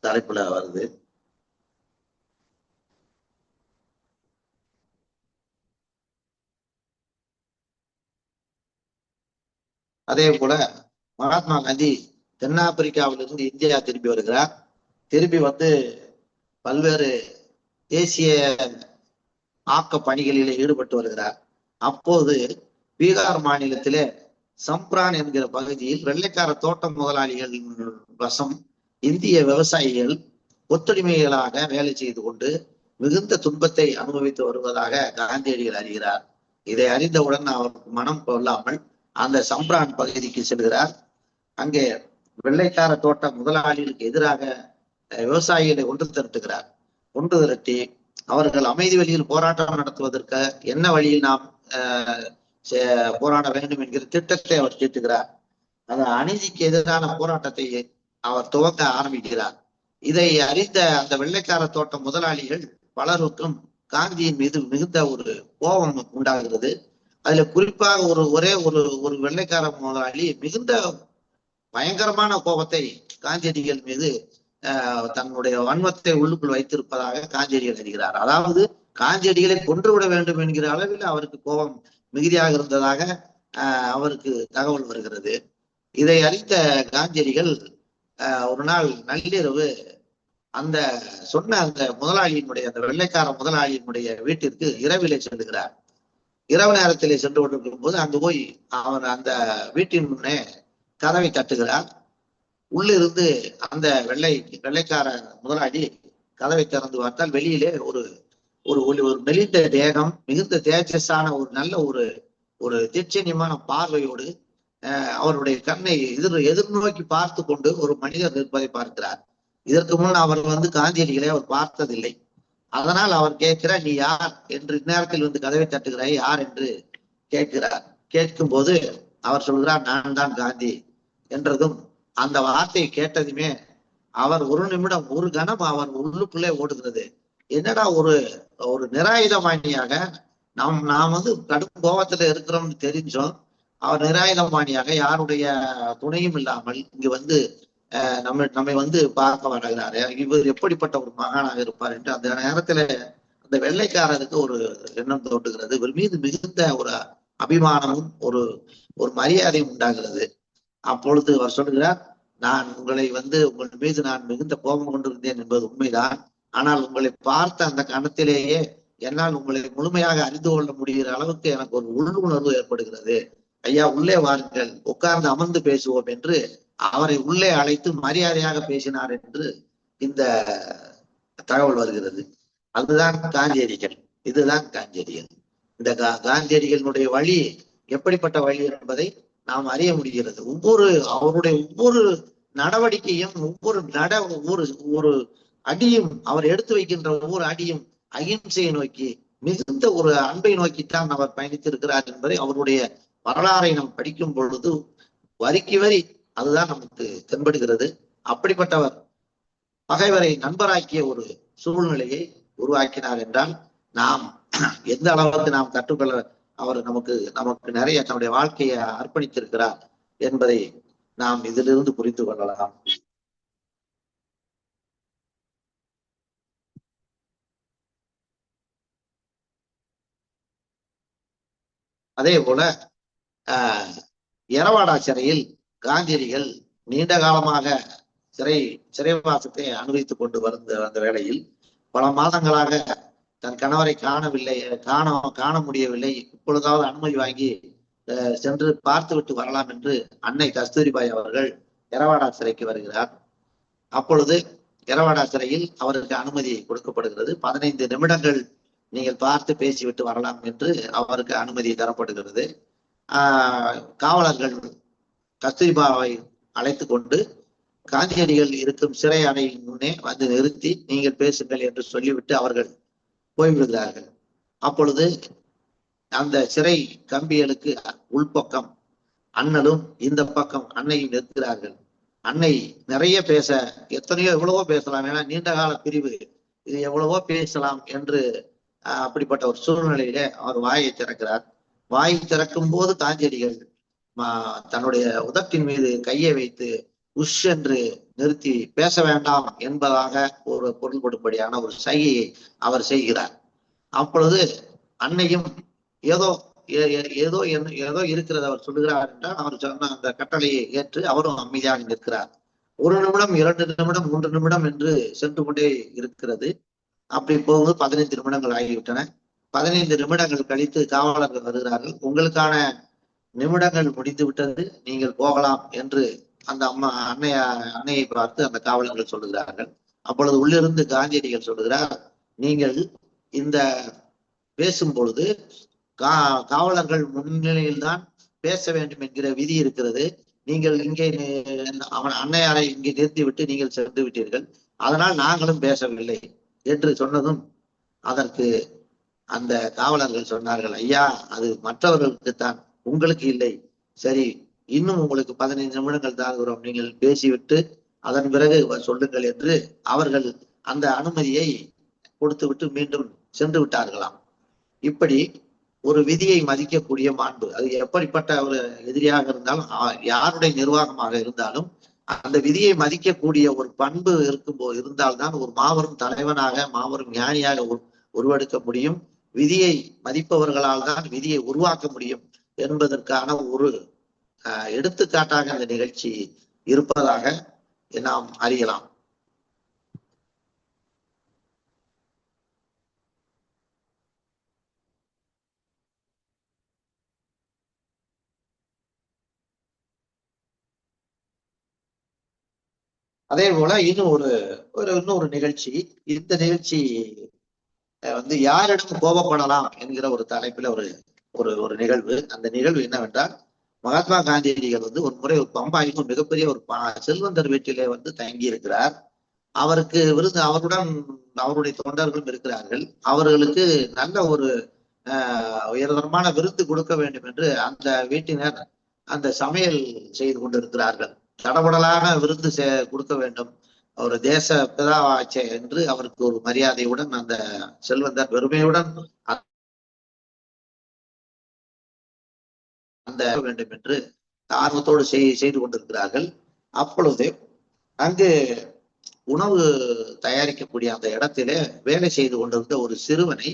தலைப்புல வருது. அதே போல மகாத்மா காந்தி தென்னாப்பிரிக்காவிலிருந்து இந்தியா திரும்பி வருகிறார். திரும்பி பல்வேறு தேசிய ஆக்க பணிகளில் ஈடுபட்டு வருகிறார். அப்போது பீகார் மாநிலத்திலே சம்ப்ரான் என்கிற பகுதியில் வெள்ளைக்கார தோட்ட முதலாளிகள் வசம் இந்திய விவசாயிகள் ஒத்துழைமைகளாக வேலை செய்து கொண்டு மிகுந்த துன்பத்தை அனுபவித்து வருவதாக காந்தியடிகள் அறிகிறார். இதை அறிந்தவுடன் அவருக்கு மனம் கொள்ளாமல் அந்த சம்ப்ரான் பகுதிக்கு செல்கிறார். அங்கே வெள்ளைக்கார தோட்ட முதலாளிகளுக்கு எதிராக விவசாயிகளை ஒன்று திரட்டி அவர்கள் அமைதி வழியில் போராட்டம் நடத்துவதற்கு என்ன வழியில் நாம் போராட வேண்டும் என்கிற திட்டத்தை அவர் தீட்டுகிறார். அந்த அநீதிக்கு எதிரான போராட்டத்தை அவர் துவங்க ஆரம்பிக்கிறார். இதை அறிந்த அந்த வெள்ளைக்கார தோட்ட முதலாளிகள் பலருக்கும் காந்தியின் மீது மிகுந்த ஒரு கோபம் உண்டாகிறது. அதுல குறிப்பாக ஒரே ஒரு வெள்ளைக்கார முதலாளி மிகுந்த பயங்கரமான கோபத்தை காந்தியடிகள் மீது தன்னுடைய வன்மத்தை உள்ளுக்குள் வைத்திருப்பதாக காந்தியடிகள் அறிகிறார். அதாவது காந்தியடிகளை கொன்றுவிட வேண்டும் என்கிற அளவில் அவருக்கு கோபம் மிகுதியாக இருந்ததாக அவருக்கு தகவல் வருகிறது. இதை அறிந்த காந்தியடிகள் ஒரு நாள் நள்ளிரவு அந்த சொன்ன அந்த முதலாளியினுடைய அந்த வெள்ளைக்கார முதலாளியினுடைய வீட்டிற்கு இரவிலே செல்லுகிறார். இரவு நேரத்திலே சென்று கொண்டிருக்கும் போது அங்கு போய் அவர் அந்த வீட்டின் முன்னே கதவை தட்டுகிறார். உள்ளிருந்து அந்த வெள்ளைக்கார முதலாளி கதவை திறந்து பார்த்தால் வெளியிலே ஒரு ஒரு ஒரு மெலிந்த தேகம், மிகுந்த தேஜஸான ஒரு நல்ல ஒரு தீட்சண்யமான பார்வையோடு அவருடைய கண்ணை எதிர்நோக்கி பார்த்து கொண்டு ஒரு மனிதர் இருப்பதை பார்க்கிறார். இதற்கு முன் அவர் காந்தியடிகளை அவர் பார்த்ததில்லை. அதனால் அவர் கேட்கிறார், நீ யார் என்று இந்நேரத்தில் கதவை தட்டுகிறாய், யார் என்று கேட்கிறார். கேட்கும் போது அவர் சொல்கிறார், நான் தான் காந்தி என்றதும் அந்த வார்த்தையை கேட்டதுமே அவர் ஒரு நிமிடம், ஒரு கணம் அவர் உள்ளுக்குள்ளே ஓடுகிறது. என்னடா ஒரு நிராயுதபாணியாக நாம் கடும் கோபத்துல இருக்கிறோம்னு தெரிஞ்சோம். அவர் நிராயுதபாணியாக யாருடைய துணையும் இல்லாமல் இங்கு நம்மை பார்க்க வருகிறாரு. இவர் எப்படிப்பட்ட ஒரு மகானாக இருப்பார் என்று அந்த நேரத்துல அந்த வெள்ளைக்காரருக்கு ஒரு எண்ணம் தோன்றுகிறது. இவர் மீது மிகுந்த ஒரு அபிமானமும் ஒரு மரியாதையும் உண்டாகிறது. அப்பொழுது அவர் சொல்கிறார், நான் உங்களை உங்கள் மீது நான் மிகுந்த கோபம் கொண்டிருந்தேன் என்பது உண்மைதான். ஆனால் உங்களை பார்த்த அந்த கணத்திலேயே என்னால் உங்களை முழுமையாக அறிந்து கொள்ள முடிகிற அளவுக்கு எனக்கு ஒரு உள்ளுணர்வு ஏற்படுகிறது. ஐயா, உள்ளே வாருங்கள், உட்கார்ந்து அமர்ந்து பேசுவோம் என்று அவரை உள்ளே அழைத்து மரியாதையாக பேசினார் என்று இந்த தகவல் வருகிறது. அதுதான் காந்தியடிகள். இதுதான் காந்தியடிகள். இந்த காந்தியடிகளுடைய வழி எப்படிப்பட்ட வழி என்பதை நாம் அறிய முடிகிறது. அவருடைய ஒவ்வொரு நடவடிக்கையும், ஒவ்வொரு அடியும், அவர் எடுத்து வைக்கின்ற ஒவ்வொரு அடியும் அகிம்சையை நோக்கி, மிகுந்த ஒரு அன்பை நோக்கித்தான் அவர் பயணித்திருக்கிறார் என்பதை அவருடைய வரலாறை நாம் படிக்கும் பொழுது வரிக்கு வரி அதுதான் நமக்கு தென்படுகிறது. அப்படிப்பட்டவர் பகைவரை நண்பராக்கிய ஒரு சூழ்நிலையை உருவாக்கினார் என்றால் நாம் எந்த அளவுக்கு நாம் கற்றுக்கொள்ள அவர் நமக்கு நிறைய தன்னுடைய வாழ்க்கையை அர்ப்பணித்திருக்கிறார் என்பதை நாம் இதிலிருந்து புரிந்து கொள்ளலாம். அதே போல எரவாடா சிறையில் காந்தியடிகள் நீண்ட காலமாக சிறைவாசத்தை அனுபவித்துக் கொண்டு வந்த வேளையில் பல மாதங்களாக தன் கணவரை காண முடியவில்லை. இப்பொழுதாவது அனுமதி வாங்கி சென்று பார்த்து விட்டு வரலாம் என்று அன்னை கஸ்தூரிபாய் அவர்கள் எரவாடா சிறைக்கு வருகிறார். அப்பொழுது எரவாடா சிறையில் அவருக்கு அனுமதி கொடுக்கப்படுகிறது. 15 நிமிடங்கள் நீங்கள் பார்த்து பேசிவிட்டு வரலாம் என்று அவருக்கு அனுமதி தரப்படுகிறது. காவலர்கள் கஸ்தூரிபாவை அழைத்து கொண்டு காந்தியடிகள் இருக்கும் சிறை அறையின் முன்னே நிறுத்தி நீங்கள் பேசுங்கள் என்று சொல்லிவிட்டு அவர்கள் போய்விடுகிறார்கள். அப்பொழுது அந்த சிறை கம்பிகளுக்கு உள்பக்கம் அண்ணலும் இந்த பக்கம் அன்னையும் நிற்கிறார்கள். அன்னை நிறைய எவ்வளவோ பேசலாம், ஏன்னா நீண்ட கால பிரிவு, இது எவ்வளவோ பேசலாம் என்று அப்படிப்பட்ட ஒரு சூழ்நிலையில அவர் வாயை திறக்கிறார். வாயை திறக்கும் போது காந்தியடிகள் தன்னுடைய உதட்டின் மீது கையை வைத்து உஷ் என்று நிறுத்தி பேச வேண்டாம் என்பதாக ஒரு பொருள்படும்படியான ஒரு சைகையை அவர் செய்கிறார். அப்பொழுது அன்னையும் ஏதோ இருக்கிறது அவர் சொல்லுகிறார் என்றால் அவர் சொன்ன அந்த கட்டளையை ஏற்று அவரும் அமைதியாக நிற்கிறார். 1 நிமிடம், 2 நிமிடம், 3 நிமிடம் என்று சென்று கொண்டே இருக்கிறது. அப்படி போகும்போது 15 நிமிடங்கள் ஆகிவிட்டன. 15 நிமிடங்கள் கழித்து காவலர்கள் வருகிறார்கள். உங்களுக்கான நிமிடங்கள் முடிந்து விட்டது, நீங்கள் போகலாம் என்று அந்த அன்னையை பார்த்து அந்த காவலர்கள் சொல்லுகிறார்கள். அப்பொழுது உள்ளிருந்து காந்தியடிகள் சொல்லுகிறார், நீங்கள் இந்த பேசும் பொழுது காவலர்கள் முன்னிலையில் தான் பேச வேண்டும் என்கிற விதி இருக்கிறது. நீங்கள் இங்கே அன்னையாரை இங்கே நிறுத்திவிட்டு நீங்கள் சென்று விட்டீர்கள், அதனால் நாங்களும் பேசவில்லை என்று சொன்னதும் அதற்கு அந்த காவலர்கள் சொன்னார்கள், ஐயா, அது மற்றவர்களுக்குத்தான், உங்களுக்கு இல்லை. சரி, இன்னும் உங்களுக்கு 15 நிமிடங்கள் தாங்குகிறோம், நீங்கள் பேசிவிட்டு அதன் பிறகு சொல்லுங்கள் என்று அவர்கள் அந்த அனுமதியை கொடுத்து விட்டு மீண்டும் சென்று விட்டார்களாம். இப்படி ஒரு விதியை மதிக்கக்கூடிய மாண்பு, அது எப்படிப்பட்ட ஒரு எதிரியாக இருந்தாலும், யாருடைய நிர்வாகமாக இருந்தாலும், அந்த விதியை மதிக்கக்கூடிய ஒரு பண்பு இருந்தால்தான் ஒரு மாபெரும் தலைவனாக, மாபெரும் ஞானியாக உருவெடுக்க முடியும். விதியை மதிப்பவர்களால் தான் விதியை உருவாக்க முடியும் என்பதற்கான ஒரு எடுத்துக்காட்டாக இந்த நிகழ்ச்சி இருப்பதாக நாம் அறியலாம். அதே போல இன்னொரு நிகழ்ச்சி. இந்த நிகழ்ச்சி வந்து யாரிடம் கோபப்படலாம் என்கிற ஒரு தலைப்புல ஒரு ஒரு ஒரு நிகழ்வு. அந்த நிகழ்வு என்னவென்றால், மகாத்மா காந்தியடிகள் வந்து ஒரு முறை ஒரு பம்பாயிலும் மிகப்பெரிய ஒரு செல்வந்தர் வீட்டிலே வந்து தங்கி இருக்கிறார். அவருக்கு அவருடன் அவருடைய தொண்டர்களும் இருக்கிறார்கள். அவர்களுக்கு நல்ல ஒரு உயர்தரமான விருந்து கொடுக்க வேண்டும் என்று அந்த வீட்டினர் அந்த சமையல் செய்து கொண்டிருக்கிறார்கள். தடபடலான விருந்து கொடுக்க வேண்டும், ஒரு தேச பிதாவாச்சே என்று அவருக்கு ஒரு மரியாதையுடன் அந்த செல்வந்தர் பெருமையுடன் அந்த வேண்டும் என்று ஆர்வத்தோடு செய்து கொண்டிருக்கிறார்கள். அப்பொழுது அங்கு உணவு தயாரிக்கக்கூடிய அந்த இடத்திலே வேலை செய்து கொண்டிருந்த ஒரு சிறுவனை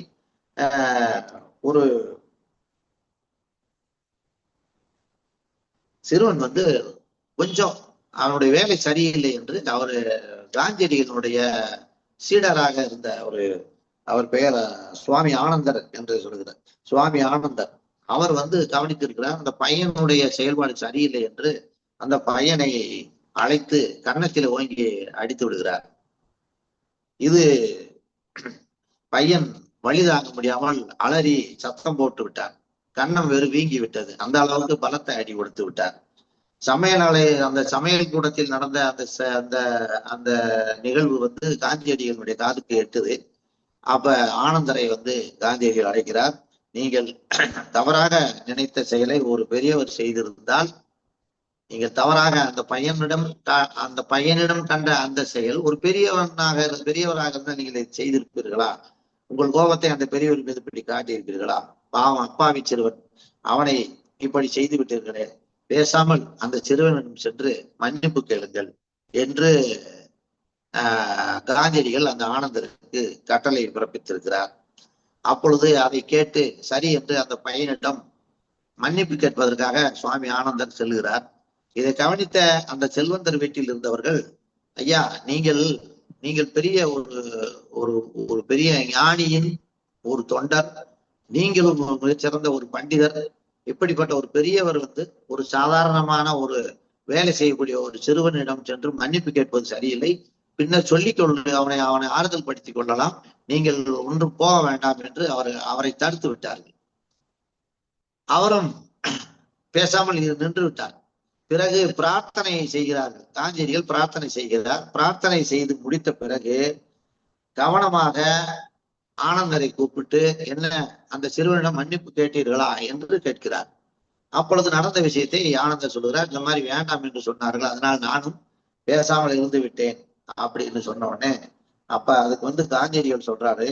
சிறுவன் வந்து கொஞ்சம் அவனுடைய வேலை சரியில்லை என்று அவரு காந்தியடிகளுடைய சீடராக இருந்த அவர் பெயர் சுவாமி ஆனந்தர் என்று சொல்கிறார். சுவாமி ஆனந்தர் அவர் வந்து கவனித்திருக்கிறார். அந்த பையனுடைய செயல்பாடு சரியில்லை என்று அந்த பையனை அழைத்து கன்னத்தில் ஓங்கி அடித்து விடுகிறார். இது பையன் வழி தாங்க முடியாமல் அலறி சத்தம் போட்டு விட்டார். கன்னம் வீங்கி விட்டது. அந்த அளவுக்கு பலத்தை அடி கொடுத்து விட்டார். அந்த சமையல் கூடத்தில் நடந்த அந்த அந்த நிகழ்வு வந்து காந்தியடிகளுடைய காதுக்கு எட்டுது. அப்ப ஆனந்தரை வந்து காந்தியடிகள் அழைக்கிறார். நீங்கள் தவறாக நினைத்த செயலை ஒரு பெரியவர் செய்திருந்தால், நீங்கள் தவறாக அந்த பையனிடம் கண்ட அந்த செயல் ஒரு பெரியவராக இருந்தால் நீங்கள் செய்திருப்பீர்களா? உங்கள் கோபத்தை அந்த பெரியவர் மீது இப்படி காட்டியிருப்பீர்களா? பாவம் அப்பாவி சிறுவன், அவனை இப்படி செய்து விட்டீர்களே, பேசாமல் அந்த சிறுவனிடம் சென்று மன்னிப்பு கேளுங்கள் என்று காந்தியடிகள் அந்த ஆனந்தருக்கு கட்டளை பிறப்பித்திருக்கிறார். அப்பொழுது அதை கேட்டு சரி என்று அந்த பையனிடம் மன்னிப்பு கேட்பதற்காக சுவாமி ஆனந்தர் செல்கிறார். இதை கவனித்த அந்த செல்வந்தர் வீட்டில் இருந்தவர்கள், ஐயா, நீங்கள் பெரிய ஒரு பெரிய ஞானியின் ஒரு தொண்டர், நீங்களும் மிகச்சிறந்த ஒரு பண்டிதர், இப்படிப்பட்ட ஒரு பெரியவர் வந்து ஒரு சாதாரணமான ஒரு வேலை செய்யக்கூடிய ஒரு சிறுவனிடம் சென்று மன்னிப்பு கேட்பது சரியில்லை, பின்னர் அவனை ஆறுதல் படுத்திக் கொள்ளலாம், நீங்கள் ஒன்றும் போக வேண்டாம் என்று அவரை தடுத்து விட்டார்கள். அவரும் பேசாமல் நின்று விட்டார். பிறகு பிரார்த்தனை செய்கிறார்கள். காந்தியடிகள் பிரார்த்தனை செய்கிறார். பிரார்த்தனை செய்து முடித்த பிறகு கவனமாக ஆனந்தரை கூப்பிட்டு, என்ன அந்த சிறுவனிடம் மன்னிப்பு கேட்டீர்களா என்று கேட்கிறார். அப்பொழுது நடந்த விஷயத்தை ஆனந்தர் சொல்கிறார். இந்த மாதிரி வேண்டாம் என்று சொன்னார்கள், அதனால் நானும் பேசாமல் இருந்து விட்டேன் அப்படின்னு சொன்ன உடனே அப்ப அதுக்கு வந்து காந்தியடிகள் சொல்றாரு,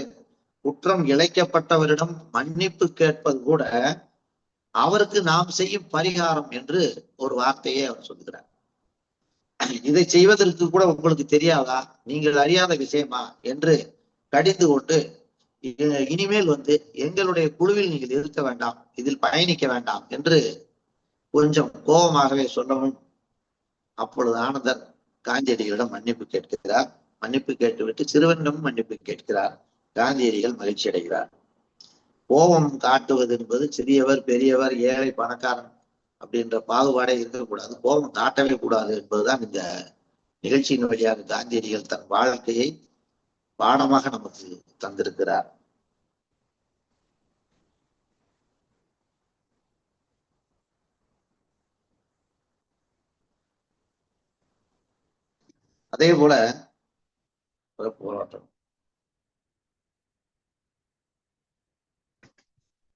குற்றம் இழைக்கப்பட்டவரிடம் மன்னிப்பு கேட்பது கூட அவருக்கு நாம் செய்யும் பரிகாரம் என்று ஒரு வார்த்தையை அவர் சொல்கிறார். இதை செய்வதற்கு கூட உங்களுக்கு தெரியாதா, நீங்கள் அறியாத விஷயமா என்று கடிந்து கொண்டு, இனிமேல் வந்து எங்களுடைய குழுவில் நீங்கள் இருக்க வேண்டாம், இதில் பயணிக்க வேண்டாம் என்று கொஞ்சம் கோபமாகவே சொல்லவும், அப்பொழுது ஆனந்தர் காந்தியடிகளிடம் மன்னிப்பு கேட்கிறார். மன்னிப்பு கேட்டுவிட்டு சிறுவனிடம் மன்னிப்பு கேட்கிறார். காந்தியடிகள் மகிழ்ச்சி அடைகிறார். கோபம் காட்டுவது என்பது சிறியவர் பெரியவர் ஏழை பணக்காரன் அப்படின்ற பாகுபாடே இருக்கக்கூடாது, கோபம் காட்டவே கூடாது என்பதுதான் இந்த நிகழ்ச்சியின் வழியாக காந்தியடிகள் தன் வாழ்க்கையை பாடமாக நமக்கு தந்திருக்கிறார். அதே போல போராட்டம்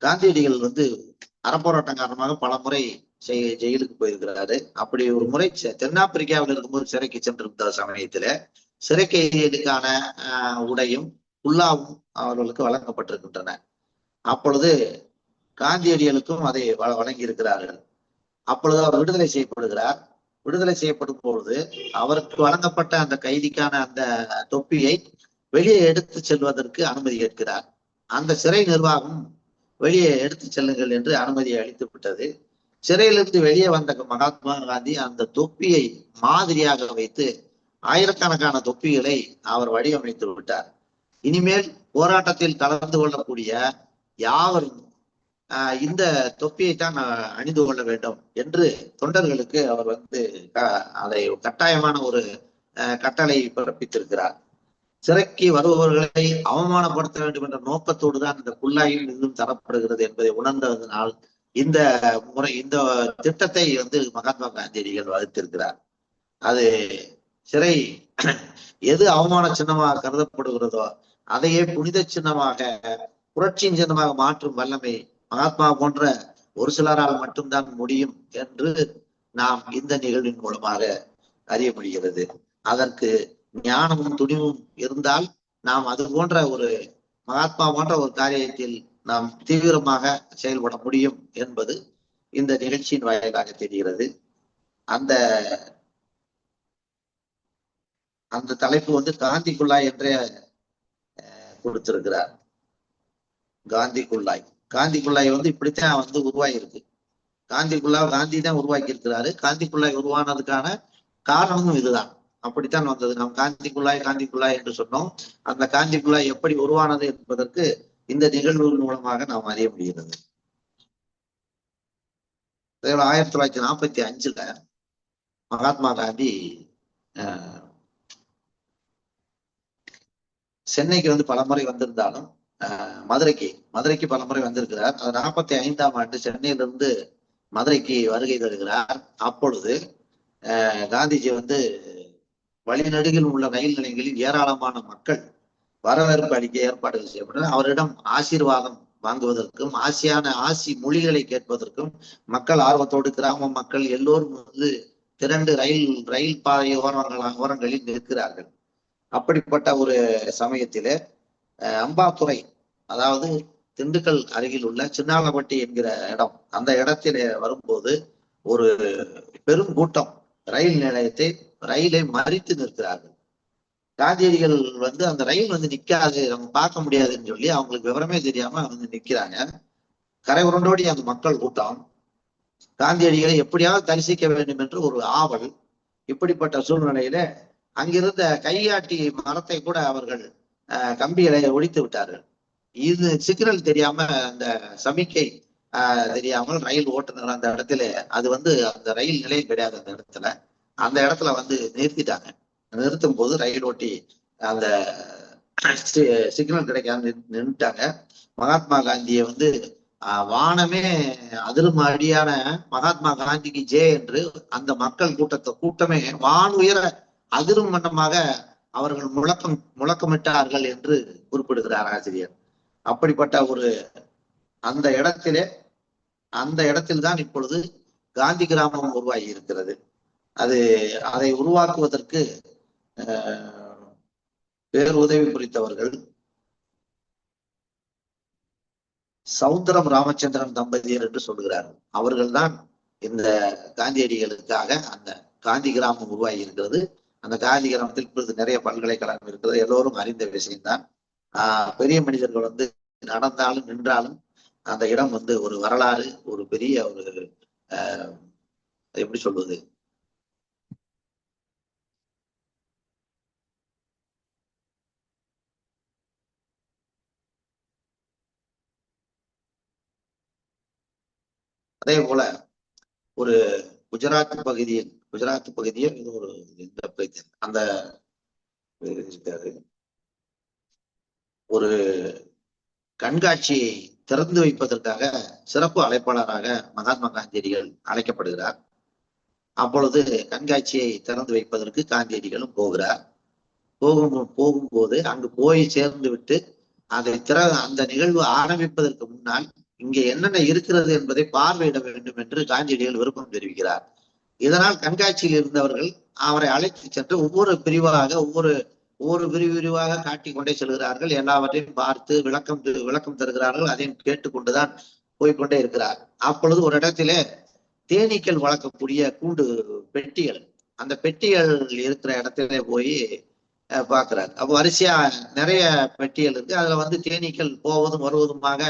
காந்தியடிகள் வந்து அறப்போராட்டம் காரணமாக பல முறை ஜெயிலுக்கு போயிருக்கிறாரு. அப்படி ஒரு முறை தென்னாப்பிரிக்காவில் இருக்கும்போது சிறைக்கு சென்றிருந்த சமயத்துல சிறை கைதிகளுக்கான உடையும் புல்லாவும் அவர்களுக்கு வழங்கப்பட்டிருக்கின்றன. அப்பொழுது காந்தியடிகளுக்கும் அதை வழங்கி இருக்கிறார்கள். அப்பொழுது அவர் விடுதலை செய்யப்படுகிறார். விடுதலை செய்யப்படும் பொழுது அவருக்கு வழங்கப்பட்ட அந்த கைதிக்கான அந்த தொப்பியை வெளியே எடுத்து செல்வதற்கு அனுமதி கேட்கிறார். அந்த சிறை நிர்வாகம் வெளியே எடுத்து செல்லுங்கள் என்று அனுமதியை அளித்து விட்டது. சிறையிலிருந்து வெளியே வந்த மகாத்மா காந்தி அந்த தொப்பியை மாதிரியாக வைத்து ஆயிரக்கணக்கான தொப்பிகளை அவர் வடிவமைத்து விட்டார். இனிமேல் போராட்டத்தில் கலந்து கொள்ளக்கூடிய யாவரும் இந்த தொப்பியை தான் அணிந்து கொள்ள வேண்டும் என்று தொண்டர்களுக்கு அவர் வந்து அதை கட்டாயமான ஒரு கட்டளை பிறப்பித்திருக்கிறார். சிறைக்கு வருபவர்களை அவமானப்படுத்த வேண்டும் என்ற நோக்கத்தோடு தான் இந்த குல்லாயில் இன்னும் தரப்படுகிறது என்பதை உணர்ந்ததனால் இந்த முறை இந்த திட்டத்தை மகாத்மா காந்தியடிகள் வகுத்திருக்கிறார். அது சிறை எது அவமான சின்னமாக கருதப்படுகிறதோ அதையே புனித சின்னமாக, புரட்சியின் சின்னமாக மாற்றும் வல்லமை மகாத்மா போன்ற ஒரு சிலரால் மட்டும்தான் முடியும் என்று நாம் இந்த நிகழ்வின் மூலமாக அறிய முடிகிறது. அதற்கு ஞானமும் துணிவும் இருந்தால் நாம் அது போன்ற ஒரு மகாத்மா போன்ற ஒரு காரியத்தில் நாம் தீவிரமாக செயல்பட முடியும் என்பது இந்த நிகழ்ச்சியின் வாயிலாக தெரிகிறது. அந்த அந்த தலைப்பு காந்தி குல்லாய் என்றே கொடுத்திருக்கிறார். காந்தி குல்லாய் இப்படித்தான் உருவாயிருக்கு. காந்தி தான் உருவாக்கி இருக்கிறாரு. காந்தி குல்லாய் உருவானதுக்கான காரணமும் இதுதான். அப்படித்தான் வந்தது. நாம் காந்தி குல்லாய் என்று சொன்னோம். அந்த காந்தி குல்லாய் எப்படி உருவானது என்பதற்கு இந்த நிகழ்வுகள் மூலமாக நாம் அறிய முடிகிறது. 1945 மகாத்மா காந்தி சென்னைக்கு பலமுறை வந்திருந்தாலும் மதுரைக்கு பலமுறை வந்திருக்கிறார். 45ஆம் ஆண்டு சென்னையிலிருந்து மதுரைக்கு வருகை தருகிறார். அப்பொழுது காந்திஜி வழிநெடுகில் உள்ள ரயில் நிலையங்களில் ஏராளமான மக்கள் வரவேற்பு அளிக்க ஏற்பாடுகள் செய்யப்பட்டன. அவரிடம் ஆசீர்வாதம் வாங்குவதற்கும் ஆசி மொழிகளை கேட்பதற்கும் மக்கள் ஆர்வத்தோடு கிராம மக்கள் எல்லோரும் திரண்டு ரயில் பாதை ஓரங்களில் நிற்கிறார்கள். அப்படிப்பட்ட ஒரு சமயத்திலே அம்பாத்துறை, அதாவது திண்டுக்கல் அருகில் உள்ள சின்னாலப்பட்டி என்கிற இடம், அந்த இடத்திலே வரும்போது ஒரு பெரும் கூட்டம் ரயிலை மறித்து நிற்கிறார்கள். காந்தியடிகள் அந்த ரயில் நிக்காது, நம்ம பார்க்க முடியாதுன்னு சொல்லி அவங்களுக்கு விவரமே தெரியாம நிக்கிறாங்க. கரை உருண்டோடி அந்த மக்கள் கூட்டம் காந்தியடிகளை எப்படியாவது தரிசிக்க வேண்டும் என்று ஒரு ஆவல். இப்படிப்பட்ட சூழ்நிலையில அங்கிருந்த கையாட்டி மரத்தை கூட அவர்கள் கம்பிகளை ஒழித்து விட்டார்கள். இது சிக்னல் தெரியாம, அந்த சமிக்கை தெரியாமல் ரயில் ஓட்டுநர் அந்த இடத்துல அந்த ரயில் நிலையம் கிடையாது. அந்த இடத்துல நிறுத்திட்டாங்க. நிறுத்தும் போது ரயில் ஓட்டி அந்த சிக்னல் கிடைக்காம நின்றுட்டாங்க. மகாத்மா காந்தியை வானமே அதிரும் அடியான மகாத்மா காந்திக்கு ஜே என்று அந்த மக்கள் கூட்டமே வான் உயர அதிரும் வண்ணமாக அவர்கள் முழக்கமிட்டார்கள் என்று குறிப்பிடுகிறார் ஆசிரியர். அப்படிப்பட்ட ஒரு அந்த இடத்தில்தான் இப்பொழுது காந்தி கிராமம் உருவாகி இருக்கிறது. அதை உருவாக்குவதற்கு பேருதவி புரிந்தவர்கள் சவுந்தரம் ராமச்சந்திரன் தம்பதியர் என்று சொல்கிறார்கள். அவர்கள்தான் இந்த காந்தியடிகளுக்காக அந்த காந்தி கிராமம் உருவாகி இருக்கிறது. அந்த காந்தி கிராமத்தில் இப்பொழுது நிறைய பல்கலைக்கழகம் இருக்கிறது. எல்லோரும் அறிந்த விஷயம்தான். பெரிய மனிதர்கள் நடந்தாலும் நின்றாலும் அந்த இடம் ஒரு வரலாறு, ஒரு பெரிய ஒரு எப்படி சொல்வது, அதே போல ஒரு குஜராத் பகுதியில் இது ஒரு அந்த ஒரு கண்காட்சியை திறந்து வைப்பதற்காக சிறப்பு அழைப்பாளராக மகாத்மா காந்தியடிகள் அழைக்கப்படுகிறார். அப்பொழுது கண்காட்சியை திறந்து வைப்பதற்கு காந்தியடிகளும் போகிறார். போகும்போது அங்கு போய் சேர்ந்து விட்டு அந்த நிகழ்வு ஆரம்பிப்பதற்கு முன்னால் இங்கே என்னென்ன இருக்கிறது என்பதை பார்வையிட வேண்டும் என்று காந்தியடிகள் விருப்பம் தெரிவிக்கிறார். இதனால் கண்காட்சியில் இருந்தவர்கள் அவரை அழைத்து சென்று ஒவ்வொரு பிரிவாக காட்டிக் கொண்டே செல்கிறார்கள். எல்லாவற்றையும் பார்த்து விளக்கம் தருகிறார்கள். அதையும் கேட்டுக்கொண்டுதான் போய்கொண்டே இருக்கிறார். அப்பொழுது ஒரு இடத்திலே தேனீக்கள் வளர்க்கக்கூடிய கூண்டு பெட்டிகள், அந்த பெட்டிகள் இருக்கிற இடத்திலே போய் பார்க்கிறார். அப்போ வரிசையா நிறைய பெட்டிகள் இருக்கு. அதுல தேனீக்கள் போவதும் வருவதுமாக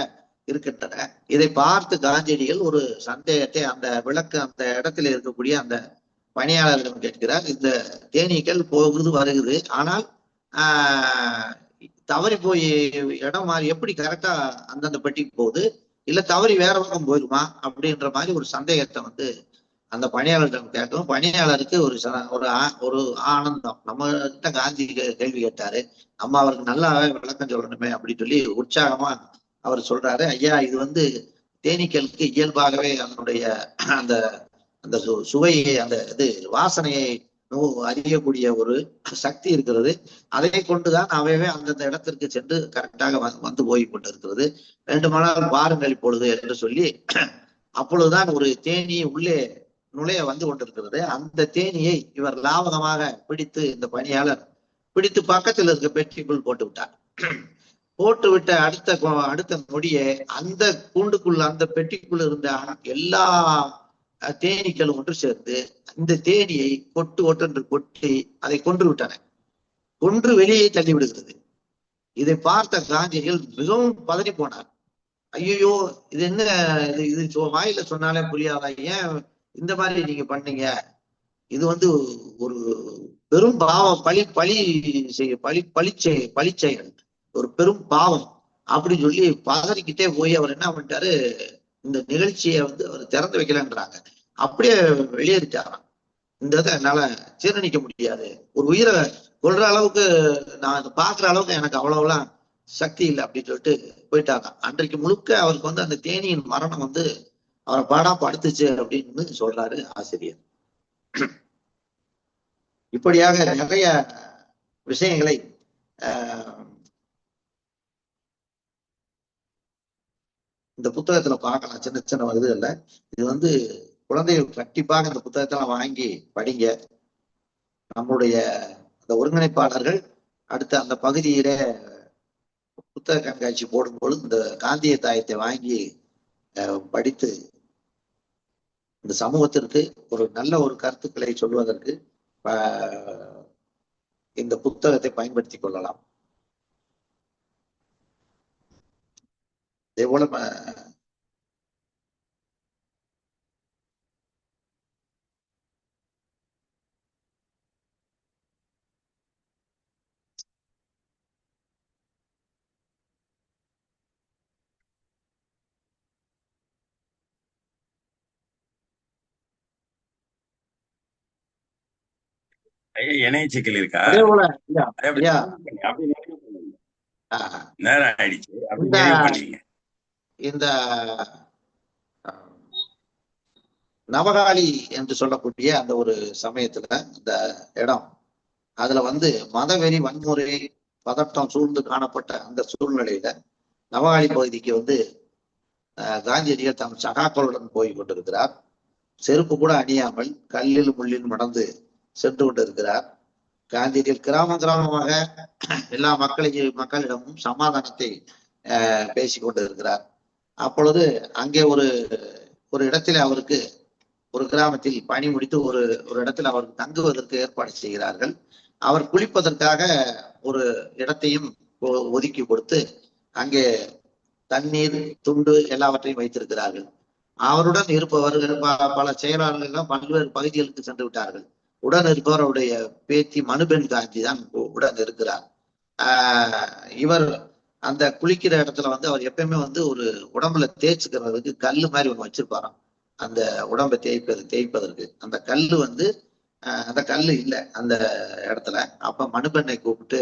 இருக்கின்றன. இதை பார்த்து காந்தியடிகள் ஒரு சந்தேகத்தை அந்த இடத்துல இருக்கக்கூடிய அந்த பணியாளர்களிடம் கேட்கிறார். இந்த தேனீக்கள் போகுது வருகுது, ஆனால் தவறி போய் இடம் மாறி எப்படி கரெக்டா அந்தந்த பெட்டிக்கு போகுது, இல்ல தவறி வேற பக்கம் போயிருமா அப்படின்ற மாதிரி ஒரு சந்தேகத்தை அந்த பணியாளரிடம் கேட்கவும் பணியாளருக்கு ஒரு ஆனந்தம். நம்ம கிட்ட காந்தி கேள்வி கேட்டாரு, நம்ம அவருக்கு நல்லாவே விளக்கம் சொல்லணுமே அப்படின்னு சொல்லி உற்சாகமா அவர் சொல்றாரு, ஐயா இது வந்து தேனீக்களுக்கு இயல்பாகவே அதனுடைய அந்த அந்த சுவையை அந்த இது வாசனையை அறியக்கூடிய ஒரு சக்தி இருக்கிறது. அதை கொண்டுதான் அவையவே அந்தந்த இடத்திற்கு சென்று கரெக்டாக வந்து போய் கொண்டிருக்கிறது. வேண்டுமானால் பாருங்கள் இப்பொழுது என்று சொல்லி அப்பொழுதுதான் ஒரு தேனி உள்ளே நுழைய வந்து கொண்டிருக்கிறது. அந்த தேனியை இவர் லாவகமாக பிடித்து இந்த பணியாளர் பிடித்து பக்கத்தில் இருக்க பெட்டிக்குள் போட்டு விட்டார். போட்டு விட்ட அடுத்த நொடியே அந்த கூண்டுக்குள்ள அந்த பெட்டிக்குள்ள இருந்த எல்லா தேனீக்களும் ஒன்று சேர்ந்து இந்த தேனியை ஒட்டென்று கொட்டி அதை கொன்று விட்டன. கொன்று வெளியே தள்ளி விடுகிறது. இதை பார்த்த காந்தியடிகள் மிகவும் பதறி போனார். ஐயோ இது என்ன, இது வாயில சொன்னாலே புரியாதா, ஏன் இந்த மாதிரி நீங்க பண்ணீங்க, இது வந்து ஒரு பெரும் பாவம், பழிச்செயல், ஒரு பெரும் பாவம் அப்படின்னு சொல்லி பதறிக்கிட்டே போய் அவர் என்ன பண்ணிட்டாரு, இந்த நிகழ்ச்சியை வந்து அவர் திறந்து வைக்கலன்றாங்க, அப்படியே வெளியேறிட்டாராம். இந்த இதை என்னால ஜீரணிக்க முடியாது, ஒரு உயிரை கொள்ற அளவுக்கு நான் பாக்குற அளவுக்கு எனக்கு அவ்வளவுலாம் சக்தி இல்லை அப்படின்னு சொல்லிட்டு போயிட்டாங்க. அன்றைக்கு முழுக்க அவருக்கு வந்து அந்த தேனியின் மரணம் வந்து அவரை பாடா படுத்துச்சு அப்படின்னு சொல்றாரு ஆசிரியர். இப்படியாக நிறைய விஷயங்களை இந்த புத்தகத்துல பார்க்கலாம். சின்ன சின்ன இதுல இது வந்து குழந்தைகள் கண்டிப்பாக இந்த புத்தகத்தெல்லாம் வாங்கி படிங்க. நம்முடைய அந்த ஒருங்கிணைப்பாளர்கள் அடுத்த அந்த பகுதியில புத்தக கண்காட்சி போடும்போது இந்த காந்திய தாயத்தை வாங்கி படித்து இந்த சமூகத்திற்கு ஒரு நல்ல ஒரு கருத்துக்களை சொல்வதற்கு இந்த புத்தகத்தை பயன்படுத்தி கொள்ளலாம். அதே போல இணைய சிக்கல் இருக்கா? அதே போல நேரம் ஆயிடுச்சு. இந்த நவகாளி என்று சொல்லக்கூடிய அந்த ஒரு சமயத்துல இந்த இடம், அதுல வந்து மதவெறி வன்முறை பதட்டம் சூழ்ந்து காணப்பட்ட அந்த சூழ்நிலையில நவகாளி பகுதிக்கு வந்து காந்தியடிகள் தம் சகாக்களுடன் போய் கொண்டிருக்கிறார். செருப்பு கூட அணியாமல் கல்லில் முள்ளில் நடந்து சென்று கொண்டிருக்கிறார். காந்தியடிகள் கிராமமாக எல்லா மக்களிடமும் சமாதானத்தை பேசிக் கொண்டிருக்கிறார். அப்பொழுது அங்கே ஒரு இடத்துல அவருக்கு ஒரு கிராமத்தில் பணி முடித்து ஒரு இடத்துல அவருக்கு தங்குவதற்கு ஏற்பாடு செய்கிறார்கள். அவர் குளிப்பதற்காக ஒரு இடத்தையும் ஒதுக்கி கொடுத்து அங்கே தண்ணீர் துண்டு எல்லாவற்றையும் வைத்திருக்கிறார்கள். அவருடன் இருப்பவர்கள் பல செயலாளர்கள் எல்லாம் பல்வேறு பகுதிகளுக்கு சென்று விட்டார்கள். உடன் இருப்பவருடைய பேத்தி மனுபென் காந்தி தான் உடன் இருக்கிறார். இவர் அந்த குளிக்கிற இடத்துல வந்து அவர் எப்பயுமே வந்து ஒரு உடம்புல தேய்ச்சிக்கிறதுக்கு கல்லு மாதிரி ஒண்ணு வச்சிருப்பாராம். அந்த உடம்பை தேய்ப்பதற்கு அந்த கல்லு வந்து அந்த கல்லு இல்லை அந்த இடத்துல. அப்ப மனுபெண்ணை கூப்பிட்டு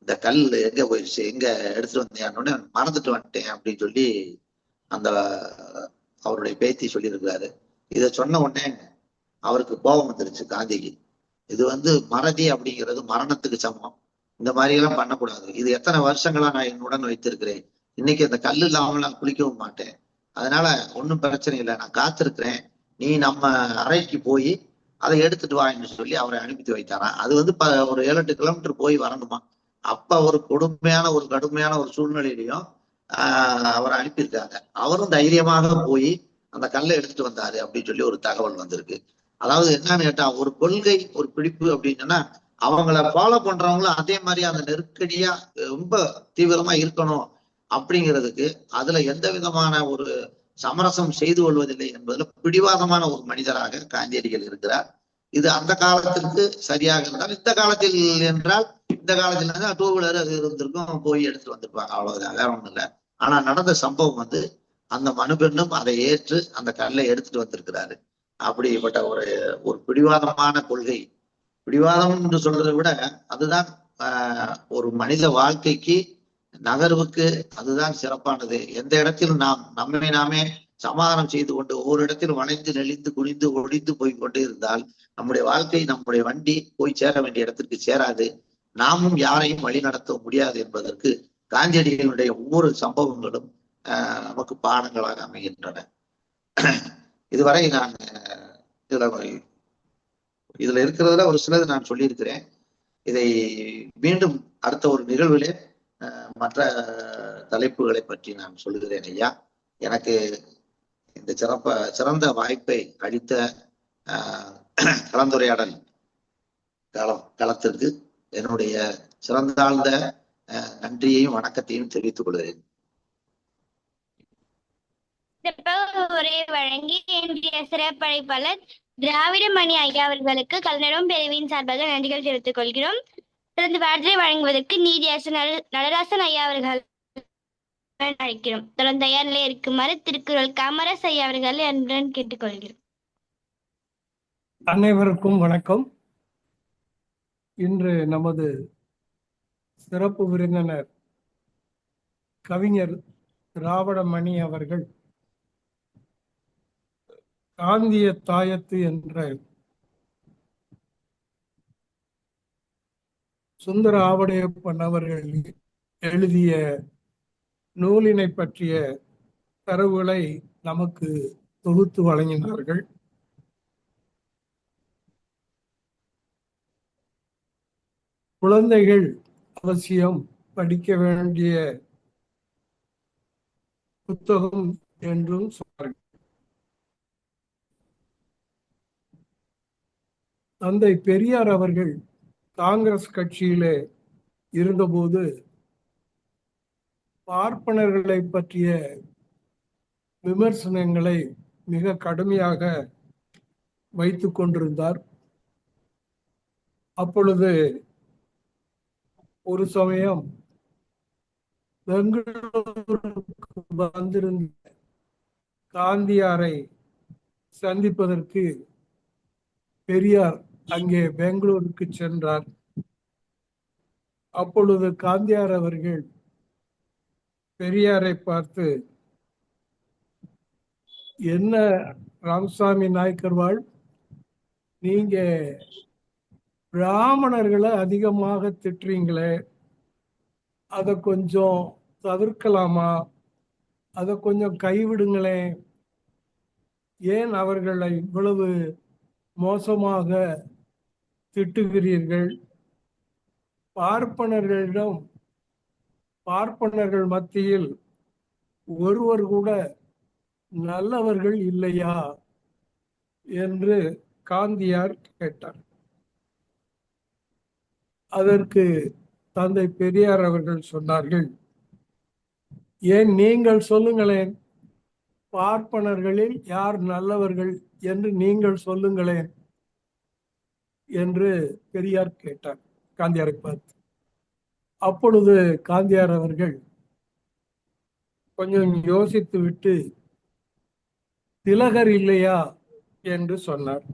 இந்த கல் எங்க போயிடுச்சு, எங்க எடுத்துட்டு வந்தேன்னு மறந்துட்டு வந்துட்டேன் அப்படின்னு சொல்லி அந்த அவருடைய பேத்தி சொல்லியிருக்கிறாரு. இதை சொன்ன உடனே அவருக்கு கோபம் வந்துருச்சு காந்திக்கு. இது வந்து மறதி அப்படிங்கிறது மரணத்துக்கு சமம், இந்த மாதிரி எல்லாம் பண்ணக்கூடாது. இது எத்தனை வருஷங்களா நான் என்னுடன் வைத்திருக்கிறேன், இன்னைக்கு அந்த கல்லு இல்லாம நான் குளிக்கவும் மாட்டேன், அதனால ஒன்றும் பிரச்சனை இல்லை, நான் காத்திருக்கிறேன், நீ நம்ம அறைக்கு போய் அதை எடுத்துட்டு வான்னு சொல்லி அவரை அனுப்பி வைத்தாராம். அது வந்து ஒரு 7-8 கிலோமீட்டர் போய் வரணுமா. அப்ப ஒரு கடுமையான ஒரு சூழ்நிலையிலையும் அவரை அனுப்பியிருக்காங்க. அவரும் தைரியமாக போய் அந்த கல்லை எடுத்துட்டு வந்தாரு அப்படின்னு சொல்லி ஒரு தகவல் வந்திருக்கு. அதாவது என்னன்னு கேட்டா, ஒரு கொள்கை ஒரு பிடிப்பு அப்படின்னா அவங்கள ஃபாலோ பண்றவங்களும் அதே மாதிரி அந்த நெருக்கடியா ரொம்ப தீவிரமா இருக்கணும் அப்படிங்கிறதுக்கு அதுல எந்த விதமான ஒரு சமரசம் செய்து கொள்வதில்லை என்பதுல பிடிவாதமான ஒரு மனிதராக காந்தியடிகள் இருக்கிறார். இது அந்த காலத்திற்கு சரியாக இருந்தால், இந்த காலத்தில் என்றால் இந்த காலத்துல 2 வீலர் அது இருந்திருக்கும், போய் எடுத்துட்டு வந்திருப்பாங்க, அவ்வளவுதான், வேற ஒண்ணும் இல்லை. ஆனா நடந்த சம்பவம் வந்து அந்த மனுபெண்ணும் அதை ஏற்று அந்த கல்லை எடுத்துட்டு வந்திருக்கிறாரு. அப்படிப்பட்ட ஒரு ஒரு பிடிவாதமான கொள்கை. பிடிவாதம் என்று சொல்றதை விட அதுதான் ஒரு மனித வாழ்க்கைக்கு நகர்வுக்கு அதுதான் சிறப்பானது. எந்த இடத்தில் நாம் நம்மை நாமே சமாதானம் செய்து கொண்டு ஒவ்வொரு இடத்தில் வளைந்து நெளிந்து குனிந்து ஒழிந்து போய் கொண்டே இருந்தால் நம்முடைய வாழ்க்கை, நம்முடைய வண்டி போய் சேர வேண்டிய இடத்திற்கு சேராது. நாமும் யாரையும் வழி நடத்த முடியாது என்பதற்கு காந்தியடிகளுடைய ஒவ்வொரு சம்பவங்களும் நமக்கு பாடங்களாக அமைகின்றன. இதுவரை நான் இதுல இருக்கிறதுல ஒரு சிலது நான் சொல்லியிருக்கிறேன். இதை மீண்டும் அடுத்த ஒரு நிகழ்விலே மற்ற தலைப்புகளை பற்றி நான் சொல்லுகிறேன் ஐயா. எனக்கு இந்த சிறந்த வாய்ப்பை அளித்த கலந்துரையாடல் களத்திற்கு என்னுடைய சிறந்தாழ்ந்த நன்றியையும் வணக்கத்தையும் தெரிவித்துக் கொள்கிறேன். உரை வழங்கி இன்றைய சிறப்பழைப்பாளர் திராவிட மணி ஐயா அவர்களுக்கு கலைஞரும் பிரிவின் சார்பாக நன்றிகள் தெரிவித்துக் கொள்கிறோம். தொடர்ந்து வார்த்தை வழங்குவதற்கு நீதியரசர் நடராசன் ஐயா அவர்கள் அழைக்கிறோம். தொடர்ந்து தயார் நிலையில் இருக்குமாறு திருக்குறள் காமராஜ் ஐயா அவர்கள் அன்புடன் கேட்டுக்கொள்கிறோம். அனைவருக்கும் வணக்கம். இன்று நமது சிறப்பு விருந்தினர் கவிஞர் திராவிடமணி அவர்கள் காந்திய தாயத்து என்ற சுந்தர ஆவடையப்பன் அவர்கள் எழுதிய நூலினை பற்றிய தரவுகளை நமக்கு தொகுத்து வழங்கினார்கள். குழந்தைகள் அவசியம் படிக்க வேண்டிய புத்தகம் என்றும் சொன்னார்கள். தந்தை பெரியார் அவர்கள் காங்கிரஸ் கட்சியிலே இருந்தபோது பார்ப்பனர்களை பற்றிய விமர்சனங்களை மிக கடுமையாக வைத்துக் கொண்டிருந்தார். அப்பொழுது ஒரு சமயம் பெங்களூருக்கு வந்திருந்த காந்தியாரை சந்திப்பதற்கு பெரியார் அங்கே பெங்களூருக்கு சென்றார். அப்பொழுது காந்தியார் அவர்கள் பெரியாரை பார்த்து, என்ன ராமசாமி நாயக்கர்வாள், நீங்க பிராமணர்களை அதிகமாக திட்டுறீங்களே, அதை கொஞ்சம் தவிர்க்கலாமா, அதை கொஞ்சம் கைவிடுங்களேன், ஏன் அவர்களை இவ்வளவு மோசமாக திட்டுகிறீர்கள், பார்ப்பனர்கள் மத்தியில் ஒருவர் கூட நல்லவர்கள் இல்லையா என்று காந்தியார் கேட்டார். அதற்கு தந்தை பெரியார் அவர்கள் சொன்னார்கள், ஏன் நீங்கள் சொல்லுங்களேன், பார்ப்பனர்களில் யார் நல்லவர்கள் என்று நீங்கள் சொல்லுங்களேன் என்று பெரியார் கேட்டார் காந்தியாரை பார்த்து. அப்பொழுது காந்தியார் அவர்கள் கொஞ்சம் யோசித்து விட்டு, திலகர் இல்லையா என்று சொன்னார்.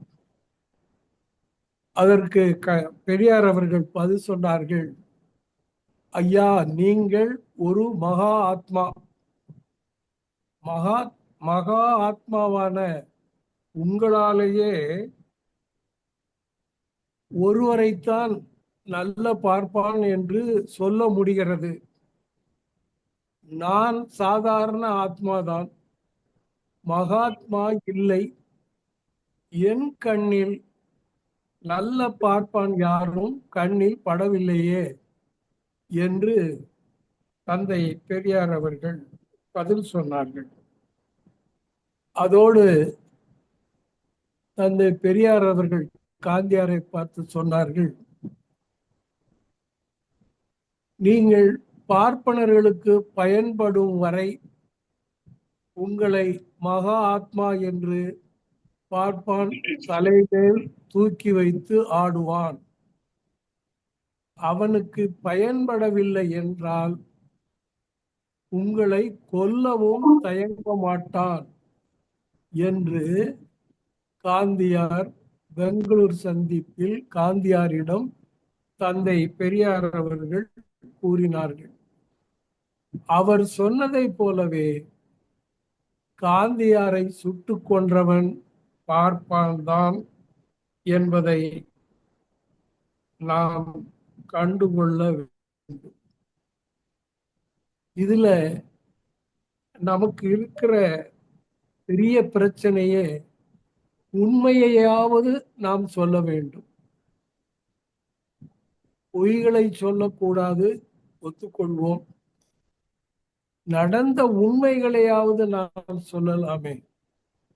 அதற்கு பெரியார் அவர்கள் பதில் சொன்னார்கள், ஐயா, நீங்கள் ஒரு மகா ஆத்மாவான உங்களாலேயே ஒருவரைத்தான் நல்ல பார்ப்பான் என்று சொல்ல முடிகிறது. நான் சாதாரண ஆத்மாதான், மகாத்மா இல்லை. என் கண்ணில் நல்ல பார்ப்பான் யாரும் கண்ணில் படவில்லையே என்று தந்தை பெரியார் அவர்கள் பதில் சொன்னார்கள். அதோடு தந்தை பெரியார் அவர்கள் காந்தியாரை பார்த்து சொன்னார்கள், நீங்கள் பார்ப்பனர்களுக்கு பயன்படும் வரை உங்களை மகா ஆத்மா என்று பார்ப்பான் தலைமேல் தூக்கி வைத்து ஆடுவான். அவனுக்கு பயன்படவில்லை என்றால் உங்களை கொல்லவும் தயங்க மாட்டான் என்று காந்தியார் பெங்களூர் சந்திப்பில் காந்தியாரிடம் தந்தை பெரியார் அவர்கள் கூறினார்கள். அவர் சொன்னதை போலவே காந்தியாரை சுட்டு கொன்றவன் பார்ப்பான்தான் என்பதை நாம் கண்டுகொள்ள வேண்டும். இதுல நமக்கு இருக்கிற பெரிய பிரச்சனையே உண்மையையாவது நாம் சொல்ல வேண்டும். பொய்களை சொல்லக்கூடாது, ஒத்துக்கொள்வோம். நடந்த உண்மைகளையாவது நாம் சொல்லலாமே.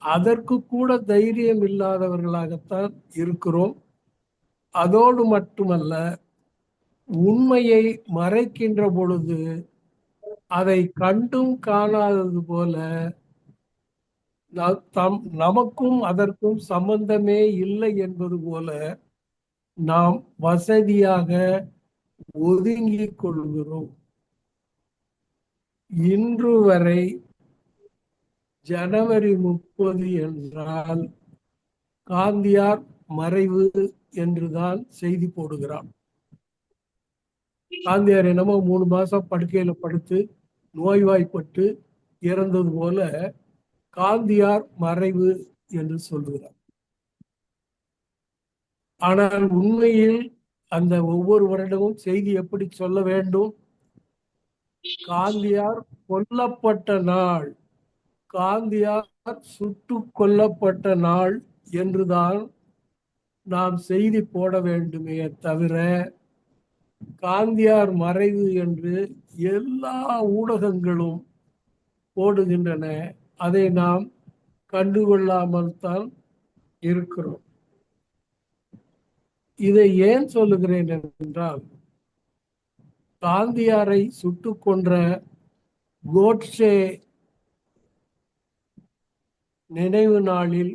அதற்கு கூட தைரியம் இல்லாதவர்களாகத்தான் இருக்கிறோம். அதோடு மட்டுமல்ல, உண்மையை மறைக்கின்ற பொழுது அதை கண்டும் காணாதது போல நமக்கும் அதற்கும் சம்பந்தமே இல்லை என்பது போல நாம் வசதியாக ஒதுங்கிக் கொள்கிறோம். இன்று வரை ஜனவரி 30 என்றால் காந்தியார் மறைவு என்றுதான் செய்தி போடுகிறான். காந்தியார் என்னமோ 3 மாசம் படுக்கையில படுத்து நோய்வாய்ப்பட்டு இறந்தது போல காந்தியார் மறைவு என்று சொல்கிறார். ஆனால் உண்மையில் அந்த ஒவ்வொரு வருடமும் செய்தி எப்படி சொல்ல வேண்டும்? காந்தியார் கொல்லப்பட்ட நாள், காந்தியார் சுட்டு கொல்லப்பட்ட நாள் என்றுதான் நாம் செய்தி போட வேண்டுமே தவிர, காந்தியார் மறைவு என்று எல்லா ஊடகங்களும் போடுகின்றன. அதை நாம் கண்டுகொள்ளாமல் தான் இருக்கிறோம். இதை ஏன் சொல்லுகிறேன் என்றால், காந்தியாரை சுட்டு கொன்ற கோட்சே நினைவு நாளில்,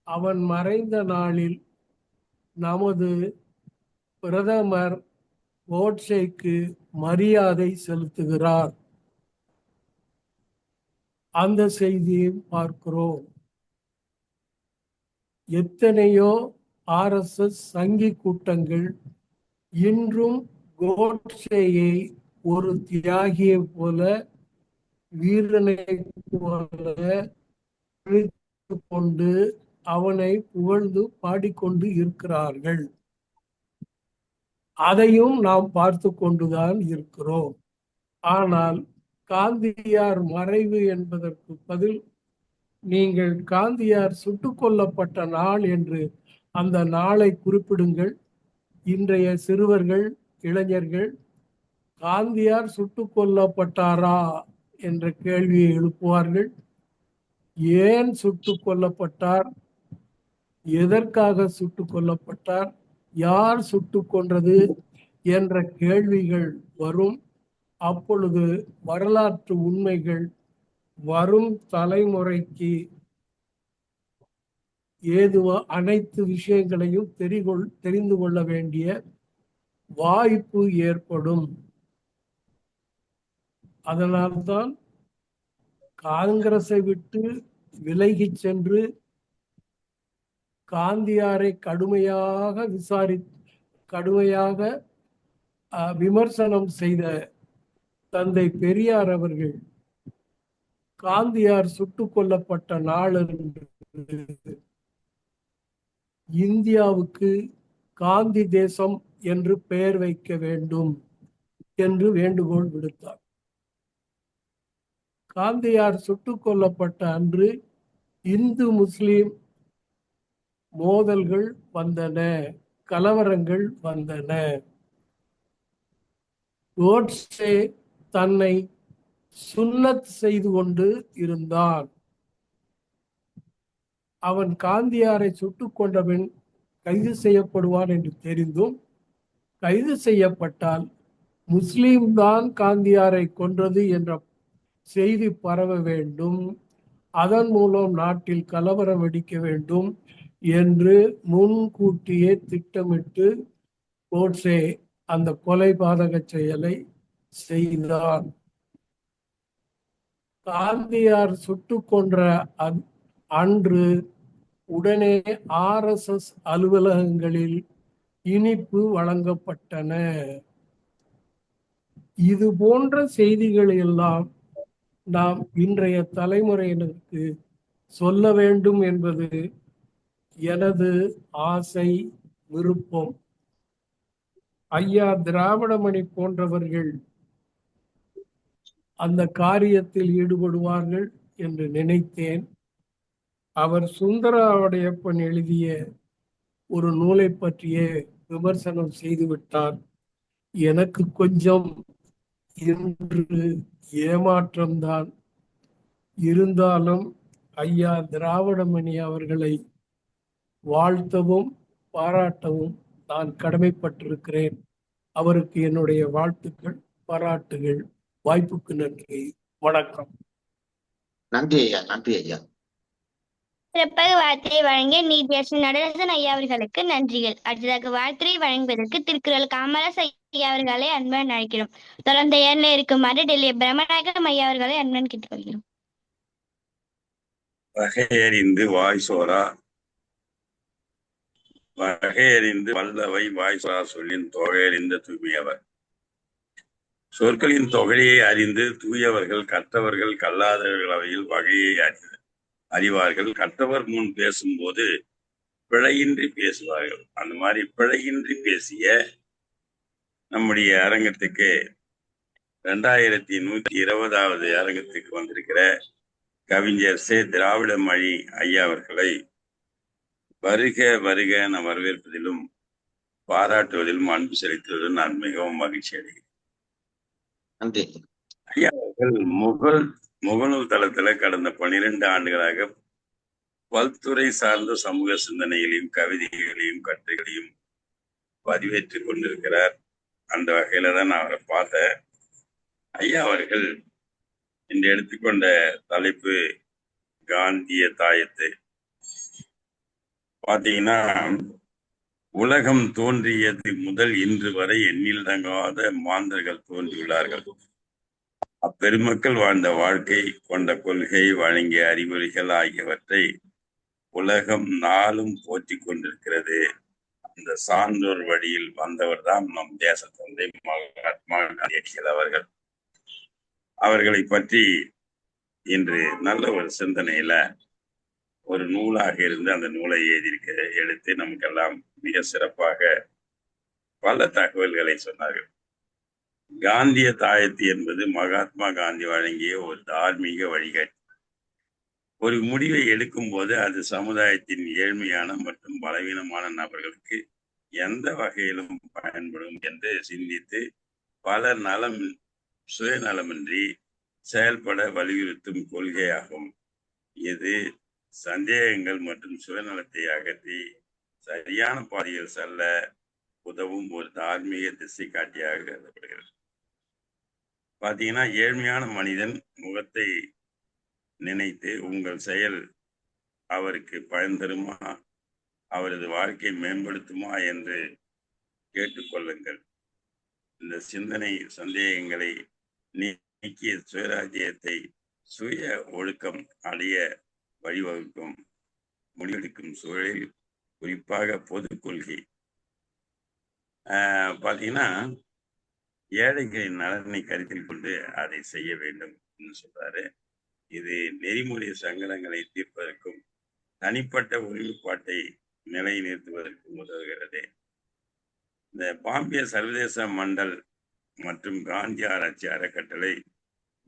அவன் மறைந்த நாளில் நமது பிரதமர் கோட்சேக்கு மரியாதை செலுத்துகிறார். அந்த செய்தியை பார்க்கிறோம். எத்தனையோ RSS சங்கி கூட்டங்கள் இன்றும் கோட்சேயை ஒரு தியாகியை போல, வீரனை போல கொண்டு அவனை புகழ்ந்து பாடிக்கொண்டு இருக்கிறார்கள். அதையும் நாம் பார்த்து கொண்டுதான் இருக்கிறோம். ஆனால் காந்தியார் மறைவு என்பதற்கு பதில் நீங்கள் காந்தியார் சுட்டுக் கொல்லப்பட்ட நாள் என்று அந்த நாளை குறிப்பிடுங்கள். இன்றைய சிறுவர்கள், இளைஞர்கள் காந்தியார் சுட்டுக் கொல்லப்பட்டாரா என்ற கேள்வியை எழுப்புவார்கள். ஏன் சுட்டுக் கொல்லப்பட்டார், எதற்காக சுட்டுக் கொல்லப்பட்டார், யார் சுட்டுக் கொன்றது என்ற கேள்விகள் வரும். அப்பொழுது வரலாற்று உண்மைகள் வரும் தலைமுறைக்கு அனைத்து விஷயங்களையும் தெரிந்து கொள்ள வேண்டிய வாய்ப்பு ஏற்படும். அதனால்தான் காங்கிரஸை விட்டு விலகி சென்று காந்தியாரை கடுமையாக விமர்சனம் செய்த தந்தை பெரியார் அவர்கள் காந்தியார் சுட்டுக் கொல்லப்பட்ட நாள் இந்தியாவுக்கு காந்தி தேசம் என்று பெயர் வைக்க வேண்டும் என்று வேண்டுகோள் விடுத்தார். காந்தியார் சுட்டுக் கொல்லப்பட்ட அன்று இந்து முஸ்லிம் மோதல்கள் வந்தன, கலவரங்கள் வந்தன. கோட்சே தன்னை சுன்னத் செய்து கொண்டு இருந்தான். அவன் காந்தியாரை சுட்டுக் கொண்டவன் கைது செய்யப்படுவான் என்று தெரிந்தும், கைது செய்யப்பட்டால் முஸ்லிம் தான் காந்தியாரை கொன்றது என்ற செய்தி பரவ வேண்டும், அதன் மூலம் நாட்டில் கலவரம் வெடிக்க வேண்டும் என்று முன்கூட்டியே திட்டமிட்டு கோட்சே அந்த கொலை பாதக செயலை செய்தான். காந்தியார் சுட்டு கொன்ற அன்று உடனே RSS அலுவலகங்களில் இனிப்பு வழங்கப்பட்டன. இது போன்ற செய்திகள் எல்லாம் நாம் இன்றைய தலைமுறையினருக்கு சொல்ல வேண்டும் என்பது எனது ஆசை, விருப்பம். ஐயா திராவிடமணி போன்றவர்கள் அந்த காரியத்தில் ஈடுபடுவார்கள் என்று நினைத்தேன். அவர் சுந்தரவடையப்பன் எழுதிய ஒரு நூலை பற்றிய விமர்சனம் செய்துவிட்டார். எனக்கு கொஞ்சம் இன்று ஏமாற்றம்தான். இருந்தாலும் ஐயா திராவிடமணி அவர்களை வாழ்த்தவும் பாராட்டவும் நான் கடமைப்பட்டிருக்கிறேன். அவருக்கு என்னுடைய வாழ்த்துக்கள், பாராட்டுகள். வாய்ப்புக்கு நன்றி. வணக்கம். நன்றி ஐயா, நன்றி ஐயா. சிறப்பாக வாழ்த்துரை வழங்கிய நீதியரசர் நடராஜன் ஐயா அவர்களுக்கு நன்றிகள். அடுத்ததாக வாழ்த்துரை வழங்குவதற்கு திருக்குறள் காமராஜ் ஐயா அவர்களை அன்புடன் அழைக்கிறோம். தொடர்ந்து ஏர்ல இருக்குமாறு டெல்லி பிரம்மநாயகம் ஐயா அவர்களை அன்புடன் கேட்டுக்கொள்கிறோம். வகையறிந்து வாய்சோரா வகையறிந்து வல்லவை வாய்சோரா சொல்லின் தொகையறிந்த தூய்மையவர். சொற்களின் தொகையை அறிந்து தூயவர்கள் கற்றவர்கள் கல்லாதவர்கள் அவையில் வகையை அறிவார்கள். கற்றவர் முன் பேசும்போது பிழையின்றி பேசுவார்கள். அந்த மாதிரி பிழையின்றி பேசிய நம்முடைய அரங்கத்துக்கு 2120வது அரங்கத்துக்கு வந்திருக்கிற கவிஞர் சே. திராவிடமணி ஐயா அவர்களை வருக வருக என வரவேற்பதிலும் பாராட்டுவதிலும் அன்பு செலுத்துவதிலும் நான் மிகவும் மகிழ்ச்சி அடைகிறேன். நன்றி ஐயா அவர்கள் முகநூல் தளத்துல கடந்த 12 ஆண்டுகளாக பல்துறை சார்ந்த சமூக சிந்தனைகளையும் கவிதைகளையும் கட்டுரைகளையும் பதிவேற்றிக் கொண்டிருக்கிறார். அந்த வகையில தான் நான் அவரை பார்த்தேன். ஐயா அவர்கள் இன்று எடுத்துக்கொண்ட தலைப்பு காந்திய தாயத்து. பாத்தீங்கன்னா, உலகம் தோன்றியது முதல் இன்று வரை எண்ணிலடங்காத மாந்தர்கள் தோன்றியுள்ளார்கள். அப்பெருமக்கள் வாழ்ந்த வாழ்க்கை, கொண்ட கொள்கை, வழங்கிய அறிவுரைகள் ஆகியவற்றை உலகம் நாளும் போற்றி கொண்டிருக்கிறது. அந்த சான்றோர் வழியில் வந்தவர் தான் நம் தேச தந்தை மகாத்மா காந்தியடிகள் அவர்கள். அவர்களை பற்றி இன்று நல்ல ஒரு சிந்தனையில ஒரு நூலாக இருந்து அந்த நூலை எடுத்து நமக்கெல்லாம் மிக சிறப்பாக பல தகவல்களை சொன்னார்கள். காந்திய தாயத்து என்பது மகாத்மா காந்தி வழங்கிய ஒரு தார்மீக வழிகாட்டி. ஒரு முடிவை எடுக்கும் போது அது சமுதாயத்தின் ஏழ்மையான மற்றும் பலவீனமான நபர்களுக்கு எந்த வகையிலும் பயன்படும் என்று சிந்தித்து பல சுயநலமின்றி செயல்பட வலியுறுத்தும் கொள்கையாகும். இது சந்தேகங்கள் மற்றும் சுயநலத்தை அகற்றி சரியான பாதையில் செல்ல உதவும் ஒரு தார்மீக திசை காட்டியாக கருதப்படுகிறது. பாத்தீங்கன்னா, ஏழ்மையான மனிதன் முகத்தை நினைத்து உங்கள் செயல் அவருக்கு பயன் தருமா, அவரது வாழ்க்கை மேம்படுத்துமா என்று கேட்டுக்கொள்ளுங்கள். இந்த சிந்தனை சந்தேகங்களை நீக்கிய சுயராஜ்யத்தை சுய ஒழுக்கம் அடைய வழிவகுக்கும். முடிவெடுக்கும் சூழலில் குறிப்பாக பொது கொள்கை பாத்தீங்கன்னா, ஏழைகளின் நலனை கருத்தில் கொண்டு அதை செய்ய வேண்டும் என்று சொல்றாரு. இது நெறிமுறை சங்கடங்களை தீர்ப்பதற்கும் தனிப்பட்ட ஒருமைப்பாட்டை நிலைநிறுத்துவதற்கும் உதவுகிறது. இந்த பாம்பே சர்வதேச மண்டல் மற்றும் காந்தி ஆராய்ச்சி அறக்கட்டளை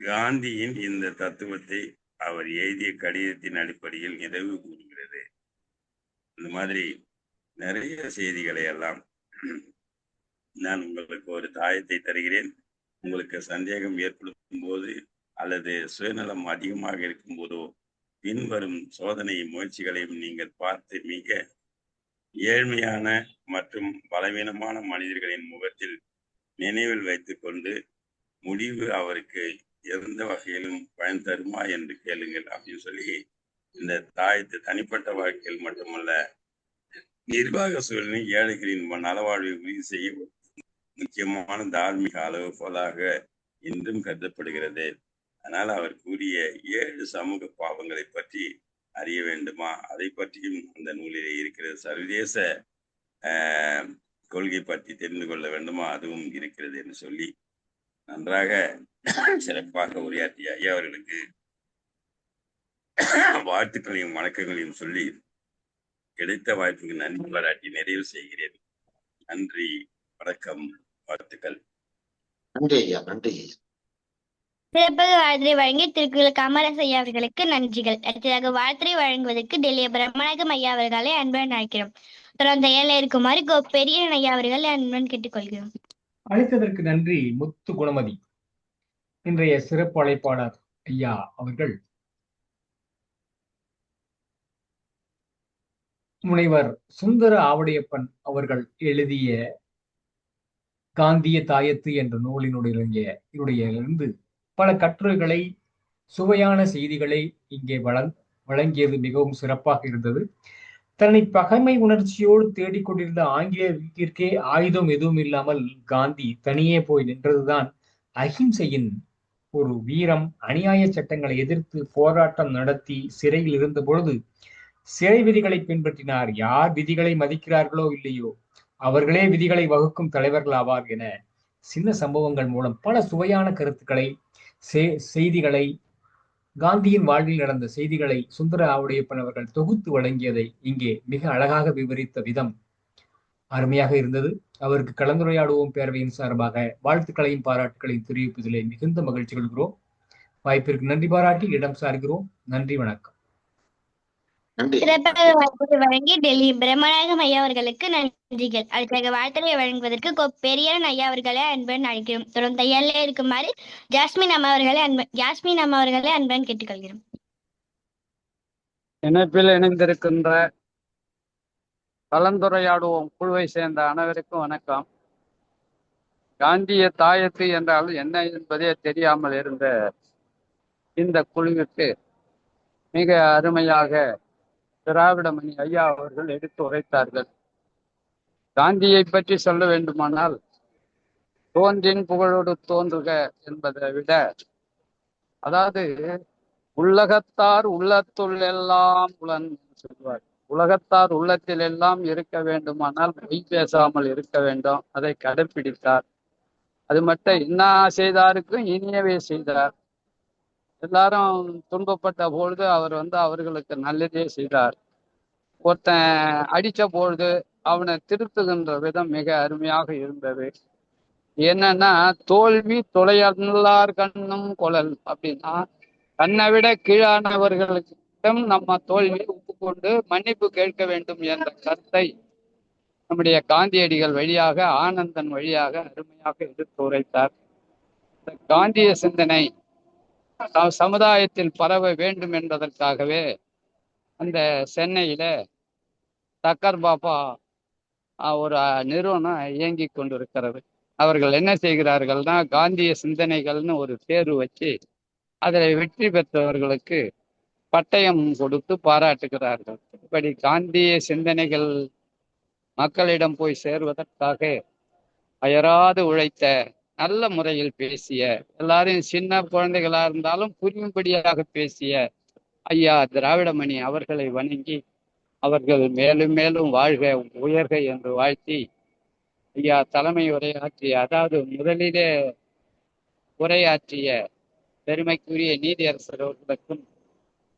காந்தியின் இந்த தத்துவத்தை அவர் எழுதிய கடிதத்தின் அடிப்படையில் நிறைவு கூறுகிறது. இந்த மாதிரி நிறைய செய்திகளை எல்லாம் நான் உங்களுக்கு ஒரு தாயத்தை தருகிறேன். உங்களுக்கு சந்தேகம் ஏற்படும் போது அல்லது சுயநலம் அதிகமாக இருக்கும் போதோ பின்வரும் சோதனை முயற்சிகளையும் நீங்கள் பார்த்து மிக ஏழ்மையான மற்றும் பலவீனமான மனிதர்களின் முகத்தில் நினைவில் வைத்துக் கொண்டு முடிவு அவருக்கு எந்த வகையிலும் பயன் தருமா என்று கேளுங்கள் அப்படின்னு சொல்லி இந்த தாயத்து தனிப்பட்ட வாழ்க்கையில் மட்டுமல்ல நிர்வாக சூழலில் ஏழைகளின் நலவாழ்வை உறுதி செய்ய முக்கியமான தார்மீக அளவுகோலாக இன்றும் கருதப்படுகிறது. அதனால் அவர் கூறிய 7 சமூக பாவங்களை பற்றி அறிய வேண்டுமா, அதை பற்றியும் அந்த நூலிலே இருக்கிறது. சர்வதேச கொள்கை பற்றி தெரிந்து கொள்ள வேண்டுமா, அதுவும் இருக்கிறது என்று சொல்லி நன்றாக சிறப்பாக உரையாற்றிய ஐயா அவர்களுக்கு வாழ்த்துக்களையும் வணக்கங்களையும் சொல்லி கிடைத்த வாய்ப்புக்கு நன்றி பாராட்டி நிறைவு செய்கிறேன். நன்றி, வணக்கம், வாழ்த்துக்கள். நன்றி ஐயா, நன்றி. சிறப்பாக வாழ்த்துறை வழங்கிய திருக்குறள் காமராசு ஐயா அவர்களுக்கு நன்றிகள். அடுத்ததாக வாழ்த்துறை வழங்குவதற்கு டெல்லி பிரம்மநாயகம் ஐயா அவர்களை அன்புடன் அழைக்கிறோம். தொடர்ந்து ஏழை இருக்குமாறு பெரிய ஐயா அவர்களை அன்புடன் கேட்டுக்கொள்கிறோம். அழைத்ததற்கு நன்றி முத்து குணமதி. இன்றைய சிறப்பு அழைப்பாளர் ஐயா அவர்கள் முனைவர் சுந்தர ஆவடையப்பன் அவர்கள் எழுதிய காந்திய தாயத்து என்ற நூலினுடைய பல கட்டுரைகளை, சுவையான செய்திகளை இங்கே வழங்கியது மிகவும் சிறப்பாக இருந்தது. தன்னை பகைமை உணர்ச்சியோடு தேடிக்கொண்டிருந்த ஆங்கிலேய வீட்டிற்கே ஆயுதம் எதுவும் இல்லாமல் காந்தி தனியே போய் நின்றதுதான் அஹிம்சையின் ஒரு வீரம். அநியாய சட்டங்களை எதிர்த்து போராட்டம் நடத்தி சிறையில் இருந்த பொழுது சிறை விதிகளை பின்பற்றினார். யார் விதிகளை மதிக்கிறார்களோ இல்லையோ அவர்களே விதிகளை வகுக்கும் தலைவர்கள் ஆவார் என சின்ன சம்பவங்கள் மூலம் பல சுவையான கருத்துக்களை, செய்திகளை, காந்தியின் வாழ்வில் நடந்த செய்திகளை சுந்தர ஆவுடையப்பன் அவர்கள் தொகுத்து வழங்கியதை இங்கே மிக அழகாக விவரித்த விதம் அருமையாக இருந்தது. அவருக்கு கலந்துரையாடுவோம் பேரவையின் சார்பாக வாழ்த்துக்களையும் பாராட்டுகளையும் தெரிவிப்பதிலே மிகுந்த மகிழ்ச்சி கொள்கிறோம். வாய்ப்பிற்கு நன்றி பாராட்டி இடம் சார்கிறோம். நன்றி, வணக்கம். சிறப்பாக வாழ்த்துறை வழங்கி டெல்லி பிரம்மநாயகம் ஐயா அவர்களுக்கு நன்றிகள். அடுத்ததாக வாழ்த்துறை வழங்குவதற்கு பெரியன் ஐயா அவர்களை அன்புடன் அழைக்கிறோம். தொடர்ந்து தையாலே இருக்குமாறு ஜாஸ்மின் அம்மா அவர்களை அன்புடன் கேட்டுக்கொள்கிறோம். இணைப்பில் இணைந்திருக்கின்ற கலந்துரையாடுவோம் குழுவை சேர்ந்த அனைவருக்கும் வணக்கம். காந்திய தாயத்து என்றால் என்ன என்பதே தெரியாமல் இருந்த இந்த குழுவிற்கு மிக அருமையாக திராவிடமணி ஐயா அவர்கள் எடுத்து உரைத்தார்கள். காந்தியை பற்றி சொல்ல வேண்டுமானால் தோன்றின் புகழோடு தோன்றுக என்பதை விட, அதாவது உள்ளகத்தார் உள்ளத்துள் எல்லாம் உளன் சொல்வார். உலகத்தார் உள்ளத்தில் எல்லாம் இருக்க வேண்டுமானால் பொய் பேசாமல் இருக்க வேண்டும். அதை கடைப்பிடித்தார். அது மட்டும் என்ன செய்தாருக்கும் இனியவே செய்தார். எல்லாரும் துன்பப்பட்ட பொழுது அவர் அவர்களுக்கு நல்லதே செய்தார். ஒருத்தன் அடித்த பொழுது அவனை திருத்துகின்ற விதம் மிக அருமையாக இருந்தது. என்னன்னா, தோல்வி தொலையல்லார் கண்ணும் கொளல் அப்படின்னா, தன்னை விட கீழானவர்களுக்கும் நம்ம தோல்வியை ஒப்புக்கொண்டு மன்னிப்பு கேட்க வேண்டும் என்ற கருத்தை நம்முடைய காந்தியடிகள் வழியாக, ஆனந்தன் வழியாக அருமையாக எடுத்து உரைத்தார். காந்திய சிந்தனை சமுதாயத்தில் பரவ வேண்டும் என்பதற்காகவே அந்த சென்னையில தக்கர் பாப்பா ஒரு நிறுவனம் இயங்கி கொண்டிருக்கிறது. அவர்கள் என்ன செய்கிறார்கள்னா, காந்திய சிந்தனைகள்னு ஒரு தேர்வு வச்சு அதில் வெற்றி பெற்றவர்களுக்கு பட்டயம் கொடுத்து பாராட்டுகிறார்கள். இப்படி காந்திய சிந்தனைகள் மக்களிடம் போய் சேர்வதற்காக அயராது உழைத்த, நல்ல முறையில் பேசிய, எல்லாரையும் சின்ன குழந்தைகளா இருந்தாலும் புரியும்படியாக பேசிய ஐயா திராவிடமணி அவர்களை வணங்கி அவர்கள் மேலும் மேலும் வாழ்க உயர்க என்று வாழ்த்தி, ஐயா தலைமை உரையாற்றிய, அதாவது முதலிலே உரையாற்றிய பெருமைக்குரிய நீதியரசர் அவர்களுக்கும்,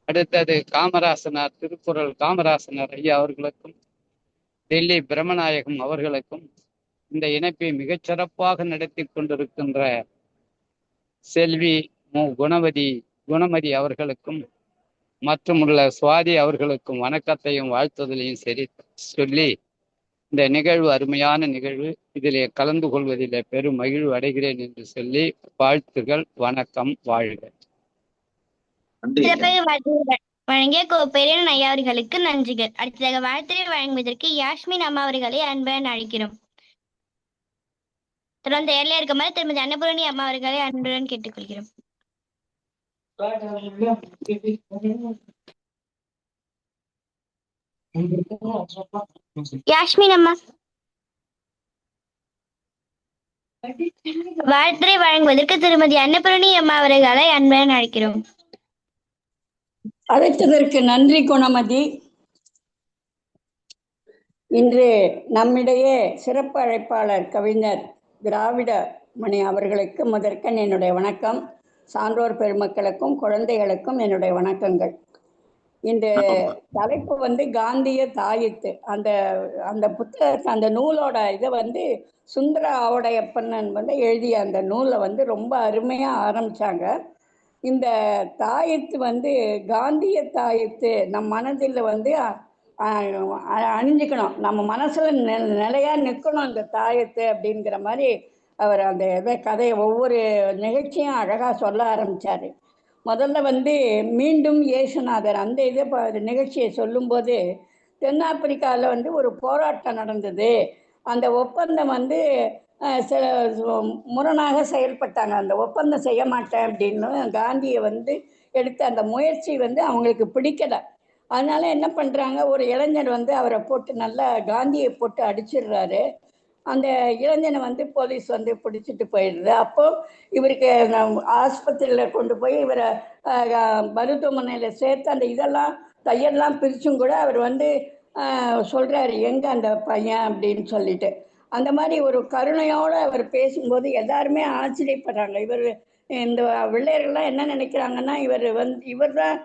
அடுத்தது காமராசனார், திருக்குறள் காமராசனார் ஐயா அவர்களுக்கும், டெல்லி பிரம்மநாயகம் அவர்களுக்கும், இந்த இணைப்பை மிகச்சிறப்பாக நடத்தி கொண்டிருக்கின்ற செல்வி குணமதி அவர்களுக்கும் மற்றும் உள்ள சுவாதி அவர்களுக்கும் வணக்கத்தையும் வாழ்த்துதலையும் சரி சொல்லி, இந்த நிகழ்வு அருமையான நிகழ்வு, இதிலே கலந்து கொள்வதிலே பெரும் மகிழ்வு அடைகிறேன் என்று சொல்லி வாழ்த்துகள், வணக்கம், வாழ்க. வழங்கிய பெரியன் ஐயா அவர்களுக்கு நன்றிகள். அடுத்ததாக வாழ்த்துறை வழங்குவதற்கு யாஸ்மின் அம்மா அவர்களை அன்புடன் அழைக்கிறோம். தொடர்ந்து ஏர்ல இருக்க மாதிரி திருமதி அன்னபூரணி அம்மா அவர்களை அன்புடன் கேட்டுக்கொள்கிறோம். யாஸ்மின் அம்மா வாழ்த்துறை வழங்குவதற்கு திருமதி அன்னபூரணி அம்மா அவர்களை அன்புடன் அழைக்கிறோம். அழைத்ததற்கு நன்றி குணமதி. இன்று நம்மிடையே சிறப்பு அழைப்பாளர் கவிஞர் திராவிட மணி அவர்களுக்கு முதற்கண் என்னுடைய வணக்கம். சான்றோர் பெருமக்களுக்கும் குழந்தைகளுக்கும் என்னுடைய வணக்கங்கள். இந்த தலைப்பு காந்திய தாயித்து. அந்த அந்த புத்தகத்தை, அந்த நூலோட இதை சுந்தர ஆவுடையப்பன் எழுதிய அந்த நூலை ரொம்ப அருமையாக ஆரம்பித்தாங்க. இந்த தாயத்து காந்திய தாயத்து நம் மனதில் அணிஞ்சிக்கணும், நம்ம மனசில் நிலையாக நிற்கணும் அந்த தாயத்து அப்படிங்கிற மாதிரி அவர் அந்த கதையை ஒவ்வொரு நிகழ்ச்சியும் அழகாக சொல்ல ஆரம்பித்தார். முதல்ல மீண்டும் இயேசுநாதர் அந்த நிகழ்ச்சியை சொல்லும்போது தென்னாப்பிரிக்காவில் ஒரு போராட்டம் நடந்தது. அந்த ஒப்பந்தம் சில முரணாக செயல்பட்டாங்க. அந்த ஒப்பந்தம் செய்ய மாட்டேன் அப்படின்னு காந்தியை எடுத்த அந்த முயற்சி அவங்களுக்கு பிடிக்கலை. அதனால என்ன பண்ணுறாங்க, ஒரு இளைஞர் அவரை போட்டு நல்லா காந்தியை போட்டு அடிச்சிடுறாரு. அந்த இளைஞனை போலீஸ் பிடிச்சிட்டு போயிடுது. அப்போது இவருக்கு ஆஸ்பத்திரியில் கொண்டு போய் இவரை மருத்துவமனையில் சேர்த்து அந்த இதெல்லாம் தையெல்லாம் பிரிச்சும் கூட அவர் சொல்கிறாரு, எங்கே அந்த பையன் அப்படின்னு சொல்லிட்டு. அந்த மாதிரி ஒரு கருணையோடு அவர் பேசும்போது எல்லாருமே ஆச்சரியப்படுறாங்க. இவர் இந்த வெள்ளையர்கள்லாம் என்ன நினைக்கிறாங்கன்னா, இவர் தான்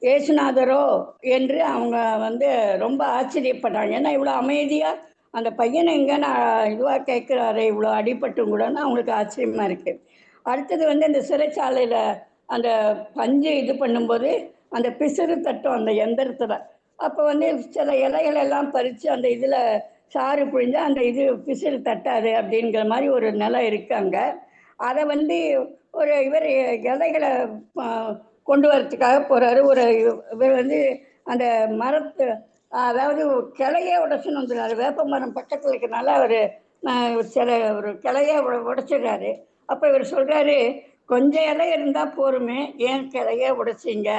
இயேசுநாதரோ என்று அவங்க ரொம்ப ஆச்சரியப்படுறாங்க. ஏன்னா இவ்வளோ அமைதியாக அந்த பையனை எங்கே நான் இதுவாக கேட்குறாரு, இவ்வளோ அடிபட்டும் கூடன்னு அவங்களுக்கு ஆச்சரியமாக இருக்குது. அடுத்தது இந்த சிறைச்சாலையில் அந்த பஞ்சு இது பண்ணும்போது அந்த பிசிறு தட்டும் அந்த எந்திரத்தில். அப்போ சில இலைகள் எல்லாம் பறித்து அந்த இதில் சாறு புழிஞ்சா அந்த இது பிசிறு தட்டாது அப்படிங்கிற மாதிரி ஒரு நிலை இருக்காங்க. அதை ஒரு இவர் இலைகளை கொண்டு வரத்துக்காக போகிறாரு. இவர் அந்த மரத்து, அதாவது கிளையே உடச்சுன்னு வந்துடுறாரு. வேப்ப மரம் பக்கத்தில் இருக்கிறனால அவர் ஒரு கிளையே உடைச்சிடுறாரு. அப்போ இவர் சொல்கிறாரு, கொஞ்சம் இலை இருந்தால் போருமே, ஏன் கிளையே உடைச்சிங்க,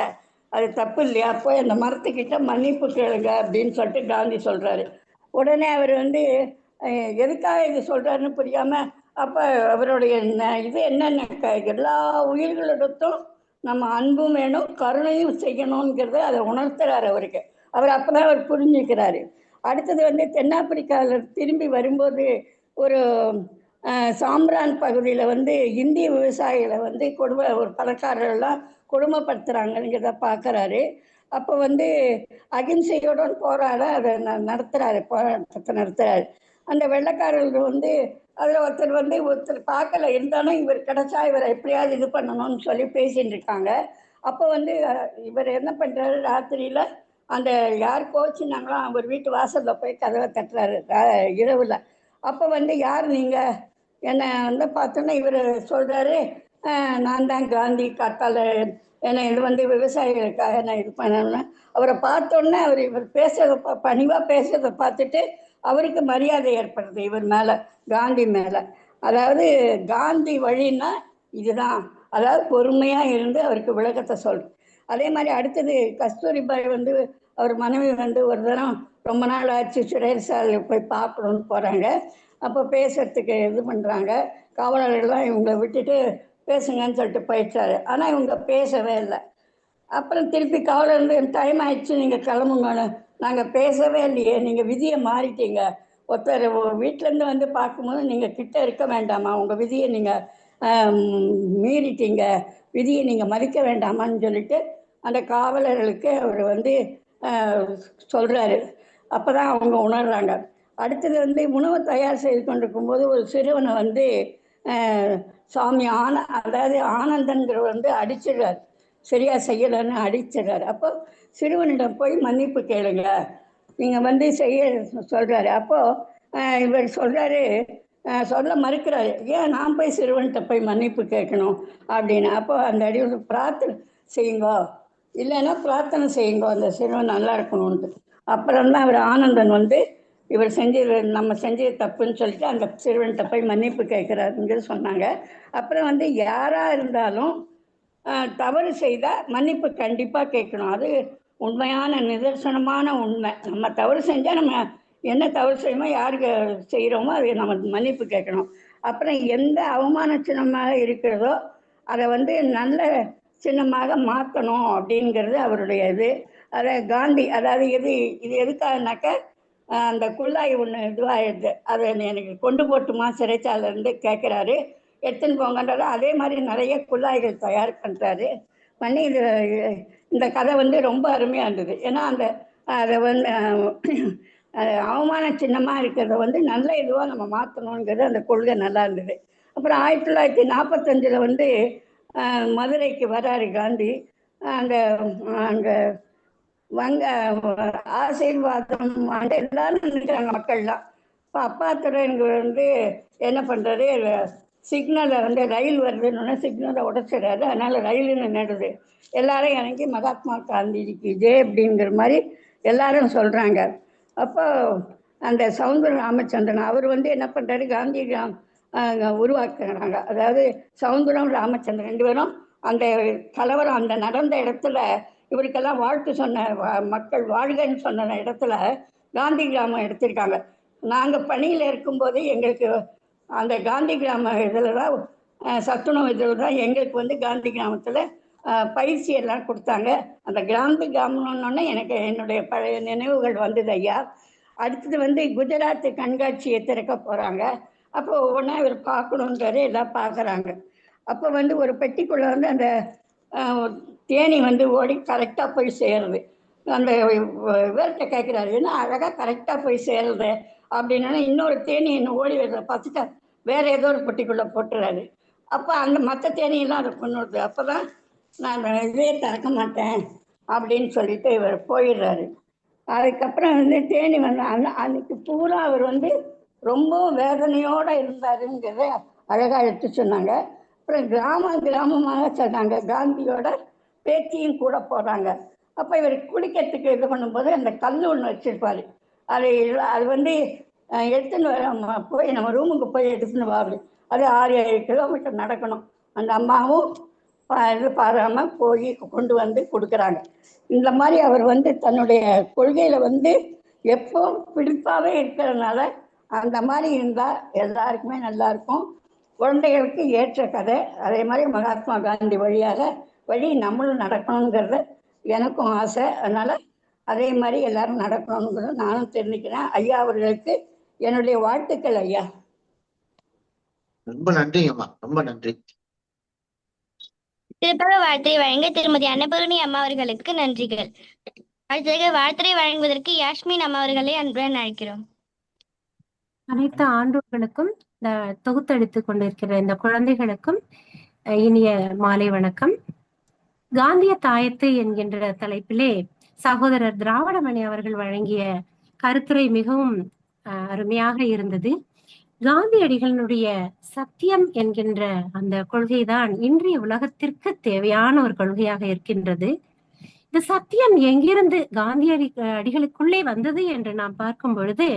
அது தப்பு இல்லையா, அப்போ அந்த மரத்துக்கிட்ட மன்னிப்பு கேளுங்க அப்படின்னு சொல்லிட்டு காந்தி சொல்கிறாரு. உடனே அவர் எதுக்காக இது சொல்கிறாருன்னு புரியாமல், அப்போ அவருடைய இது என்னென்ன, எல்லா உயிர்களிடத்தும் நம்ம அன்பும் வேணும், கருணையும் செய்யணுங்கிறத அதை உணர்த்துறாரு அவருக்கு. அவர் அப்போ தான் அவர் புரிஞ்சுக்கிறாரு. அடுத்தது தென்னாப்பிரிக்காவில் திரும்பி வரும்போது ஒரு சாம்பிரான் பகுதியில் இந்திய விவசாயிகளை ஒரு பணக்காரர்கள்லாம் கொடுமைப்படுத்துகிறாங்கிறத பார்க்குறாரு. அப்போ அகிம்சையுடன் போராட அதை நடத்துகிறாரு, போராட்டத்தை நடத்துகிறாரு. அந்த வெள்ளைக்காரர்கள் அதில் ஒருத்தர் பார்க்கல, இருந்தாலும் இவர் கிடைச்சா இவரை எப்படியாவது இது பண்ணணும்னு சொல்லி பேசிட்டு இருக்காங்க. அப்போ இவர் என்ன பண்ணுறாரு, ராத்திரியில் அந்த யார் கோச்சினாங்களோ அவர் வீட்டு வாசலில் போய் கதவை தட்டுறாரு இரவில். அப்போ யார் நீங்கள் என்னை பார்த்தோன்னே இவர் சொல்கிறாரு, நான் தான் காந்தி, காத்தால் என்னை இது விவசாயிகளுக்காக நான் இது பண்ணணும்னு. அவரை பார்த்தோன்னே இவர் பேசுறதை பணிவாக பேசுறதை பார்த்துட்டு அவருக்கு மரியாதை ஏற்படுது இவர் மேலே, காந்தி மேலே. அதாவது காந்தி வழின்னா இதுதான், அதாவது பொறுமையாக இருந்து அவருக்கு விளக்கத்தை சொல்கிறேன். அதே மாதிரி அடுத்தது கஸ்தூரிபாய் அவர் மனைவி ஒரு தரம் ரொம்ப நாள் ஆச்சு சிறைசாலையில் போய் பார்க்கணுன்னு போகிறாங்க. அப்போ பேசுறதுக்கு இது பண்ணுறாங்க. காவலர்கள்லாம் இவங்களை விட்டுட்டு பேசுங்கன்னு சொல்லிட்டு போயிட்டாரு. ஆனால் இவங்க பேசவே இல்லை. அப்புறம் திருப்பி காவலர், டைம் ஆயிடுச்சு, நீங்கள் கிளம்புங்கன்னு. நாங்கள் பேசவே இல்லையே, நீங்கள் விதியை மாறிட்டீங்க, ஒருத்தர் வீட்டிலேருந்து பார்க்கும்போது நீங்கள் கிட்ட இருக்க வேண்டாமா, உங்கள் விதியை நீங்கள் மீறிட்டீங்க, விதியை நீங்கள் மதிக்க வேண்டாமான்னு சொல்லிட்டு அந்த காவலர்களுக்கு அவர் சொல்கிறாரு. அப்போ தான் அவங்க உணர்றாங்க. அடுத்தது உணவு தயார் செய்து கொண்டிருக்கும்போது ஒரு சிறுவனை சாமி அதாவது ஆனந்தன்கிறவர் அடிச்சிடுறாரு, சரியாக செய்யலைன்னு அடிச்சிடுறாரு. அப்போ சிறுவனிடம் போய் மன்னிப்பு கேளுங்க, நீங்கள் செய்ய சொல்கிறாரு. அப்போது இவர் சொல்கிறாரு, சொல்ல மறுக்கிறாரு, ஏன் நான் போய் சிறுவன்கிட்ட போய் மன்னிப்பு கேட்கணும் அப்படின்னு. அப்போ அந்த அடியில் பிரார்த்தனை செய்யுங்கோ, இல்லைன்னா பிரார்த்தனை செய்யுங்கோ அந்த சிறுவன் நல்லா இருக்கணும்ன்ட்டு. அப்புறம்தான் அவர் ஆனந்தன் இவர் நம்ம செஞ்சது தப்புன்னு சொல்லிட்டு அந்த சிறுவன்கிட்ட போய் மன்னிப்பு கேட்குறாருங்கிறது சொன்னாங்க. அப்புறம் யாராக இருந்தாலும் தவறு செய்தால் மன்னிப்பு கண்டிப்பாக கேட்கணும், அது உண்மையான நிதர்சனமான உண்மை. நம்ம தவறு செஞ்சால் நம்ம என்ன தவறு செய்யணுமோ, யாருக்கு செய்கிறோமோ அதை நம்ம மன்னிப்பு கேட்கணும். அப்புறம் எந்த அவமான சின்னமாக இருக்கிறதோ அதை நல்ல சின்னமாக மாற்றணும் அப்படிங்கிறது அவருடைய இது. அதை காந்தி அதாவது இது எதுக்காகனாக்க அந்த குழாய் ஒன்று இதுவாகிடுது, அதை எனக்கு கொண்டு போட்டுமா சிறைச்சாலேருந்து கேட்குறாரு. எடுத்துன்னு போங்கன்றாரு. அதே மாதிரி நிறைய குழாய்கள் தயார் பண்ணுறாரு. பண்ணி இந்த கதை வந்து ரொம்ப அருமையாக இருந்தது. ஏன்னா அதை வந்து அவமான சின்னமாக இருக்கிறத வந்து நல்ல இதுவாக நம்ம மாற்றணுங்கிறது அந்த கொள்கை நல்லா இருந்தது. அப்புறம் 1945 வந்து மதுரைக்கு வராரு காந்தி. அங்கே வங்க ஆசீர்வாதம் எல்லாரும் நினைக்கிறாங்க மக்கள்லாம். இப்போ அப்பாத்துறை வந்து என்ன பண்ணுறாரு, சிக்னலை வந்து ரயில் வருதுன்னு சிக்னலை உடைச்சிடாரு. அதனால் ரயில் நின்றுடுது. எல்லாரும் இறங்கி மகாத்மா காந்திஜிக்கு ஜெய் அப்படிங்கிற மாதிரி எல்லாரும் சொல்கிறாங்க. அப்போ அந்த சவுந்தர ராமச்சந்திரன் அவர் வந்து என்ன பண்ணுறாரு, காந்தி உருவாக்குறாங்க. அதாவது சவுந்தரம் ராமச்சந்திரன் 2 பேரும் அந்த கலவரம் அந்த நடந்த இடத்துல இவருக்கெல்லாம் வாழ்த்து சொன்ன மக்கள் வாழ்கன்னு சொன்ன இடத்துல காந்தி கிராமம் எடுத்திருக்காங்க. நாங்கள் பணியில் இருக்கும்போது எங்களுக்கு அந்த காந்தி கிராம இதில் தான் சத்துணவு இதில் தான் எங்களுக்கு வந்து காந்தி கிராமத்தில் பயிற்சி எல்லாம் கொடுத்தாங்க. அந்த காந்தி கிராமம்னோடனே எனக்கு என்னுடைய பழைய நினைவுகள் வந்தது ஐயா. அடுத்தது வந்து குஜராத் கண்காட்சியை திறக்க போகிறாங்க. அப்போ ஒவ்வொன்றா இவர் பார்க்கணுன்றாரு, எல்லாம் பார்க்குறாங்க. அப்போ வந்து ஒரு பெட்டிக்குள்ளே வந்து அந்த தேனி வந்து ஓடி கரெக்டாக போய் சேருது. அந்த இவர்கிட்ட கேட்குறாரு, ஏன்னா அழகாக கரெக்டாக போய் சேருது அப்படின்னா இன்னொரு தேனி என்ன ஓடி வருத பார்த்துட்டு வேற ஏதோ ஒரு பெட்டிக்குள்ளே போட்டுறாரு. அப்போ அந்த மற்ற தேனியெல்லாம் அதை கொண்டுடுது. அப்போ தான் நான் இதே திறக்க மாட்டேன் அப்படின்னு சொல்லிட்டு இவர் போயிடுறாரு. அதுக்கப்புறம் வந்து தேனி வந்து அன்னைக்கு பூரா அவர் வந்து ரொம்ப வேதனையோடு இருந்தாருங்கிறத அழகாக எடுத்து சொன்னாங்க. அப்புறம் கிராமமாக சொன்னாங்க. காந்தியோட பேத்தியும் கூட போகிறாங்க. அப்போ இவர் குளிக்கிறதுக்கு இது பண்ணும்போது அந்த கல் ஒன்று வச்சுருப்பார். அது வந்து எடுத்துன்னு வர போய் நம்ம ரூமுக்கு போய் எடுத்துன்னு வா. அது 6-7 கிலோமீட்டர் நடக்கணும். அந்த அம்மாவும் இது பாராமல் போய் கொண்டு வந்து கொடுக்குறாங்க. இந்த மாதிரி அவர் வந்து தன்னுடைய கொள்கையில் வந்து எப்போ பிடிப்பாகவே இருக்கிறதுனால அந்த மாதிரி இருந்தால் எல்லாருக்குமே நல்லாயிருக்கும். குழந்தைகளுக்கு ஏற்ற கதை. அதே மாதிரி மகாத்மா காந்தி வழி நம்மளும் நடக்கணுங்கிறத எனக்கும் ஆசை. அதனால் அதே மாதிரி எல்லாரும் நடக்கணுங்கிறத நானும் தெரிஞ்சுக்கிறேன். ஐயா அவர்களுக்கு என்னுடைய வாழ்த்துக்கள் ஐயா. ரொம்ப நன்றிங்கம்மா, ரொம்ப நன்றி. சிறப்பாக வாழ்த்தை வழங்க திருமதி அன்னபூரணி அம்மா அவர்களுக்கு நன்றிகள். அடுத்ததாக வாழ்த்துறை வழங்குவதற்கு யாஸ்மின் அம்மா அவர்களை அன்புடன் அழைக்கிறோம். அனைத்து ஆண்டோர்களுக்கும் தொகுத்தெடுத்துக் கொண்டிருக்கிற இந்த குழந்தைகளுக்கும் இனிய மாலை வணக்கம். காந்திய தாயத்து என்கின்ற தலைப்பிலே சகோதரர் திராவிடமணி அவர்கள் வழங்கிய கருத்துரை மிகவும் அருமையாக இருந்தது. காந்தியடிகளினுடைய சத்தியம் என்கின்ற அந்த கொள்கைதான் இன்றைய உலகத்திற்கு தேவையான ஒரு கொள்கையாக இருக்கின்றது. இந்த சத்தியம் எங்கிருந்து காந்தியடிகளுக்குள்ளே வந்தது என்று நாம் பார்க்கும் பொழுது,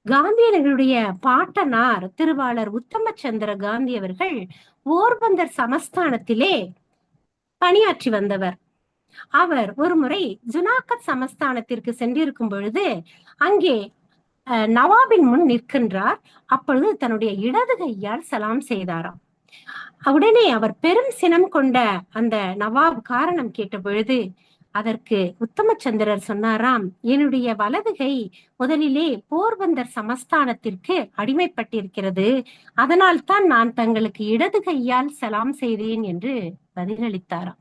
காந்தியடிகளுடைய பாட்டனார் திருவாளர் உத்தமச்சந்திர காந்தி அவர்கள் போர்பந்தர் சமஸ்தானத்திலே பணியாற்றி வந்தவர். அவர் ஒரு முறை ஜுனாகத் சமஸ்தானத்திற்கு சென்றிருக்கும் பொழுது அங்கே நவாபின் முன் நிற்கின்றார். அப்பொழுது தன்னுடைய இடது கையால் சலாம் செய்தாராம். உடனே அவர் பெரும் சினம் கொண்ட அந்த நவாப் காரணம் கேட்ட பொழுது அதற்கு உத்தமச்சந்திரர் சொன்னாராம், என்னுடைய வலது கை முதலிலே போர்பந்தர் சமஸ்தானத்திற்கு அடிமைப்பட்டிருக்கிறது, அதனால் தான் நான் தங்களுக்கு இடது கையால் சலாம் செய்தேன் என்று பதிலளித்தாராம்.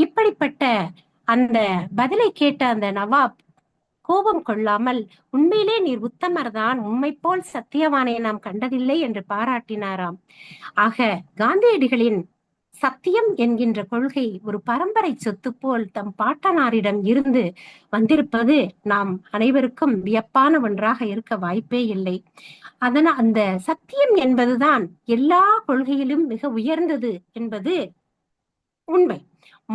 இப்படிப்பட்ட அந்த பதிலை கேட்ட அந்த நவாப் கோபம் கொள்ளாமல், உண்மையிலே நீர் உத்தமர்தான், உண்மை போல் சத்தியவானை நாம் கண்டதில்லை என்று பாராட்டினாராம். ஆக காந்தியடிகளின் சத்தியம் என்கின்ற கொள்கை ஒரு பரம்பரை சொத்து போல் தம் பாட்டனாரிடம் இருந்து வந்திருப்பது நாம் அனைவருக்கும் வியப்பான ஒன்றாக இருக்க வாய்ப்பே இல்லை. அதனால் அந்த சத்தியம் என்பதுதான் எல்லா கொள்கையிலும் மிக உயர்ந்தது என்பது உண்மை.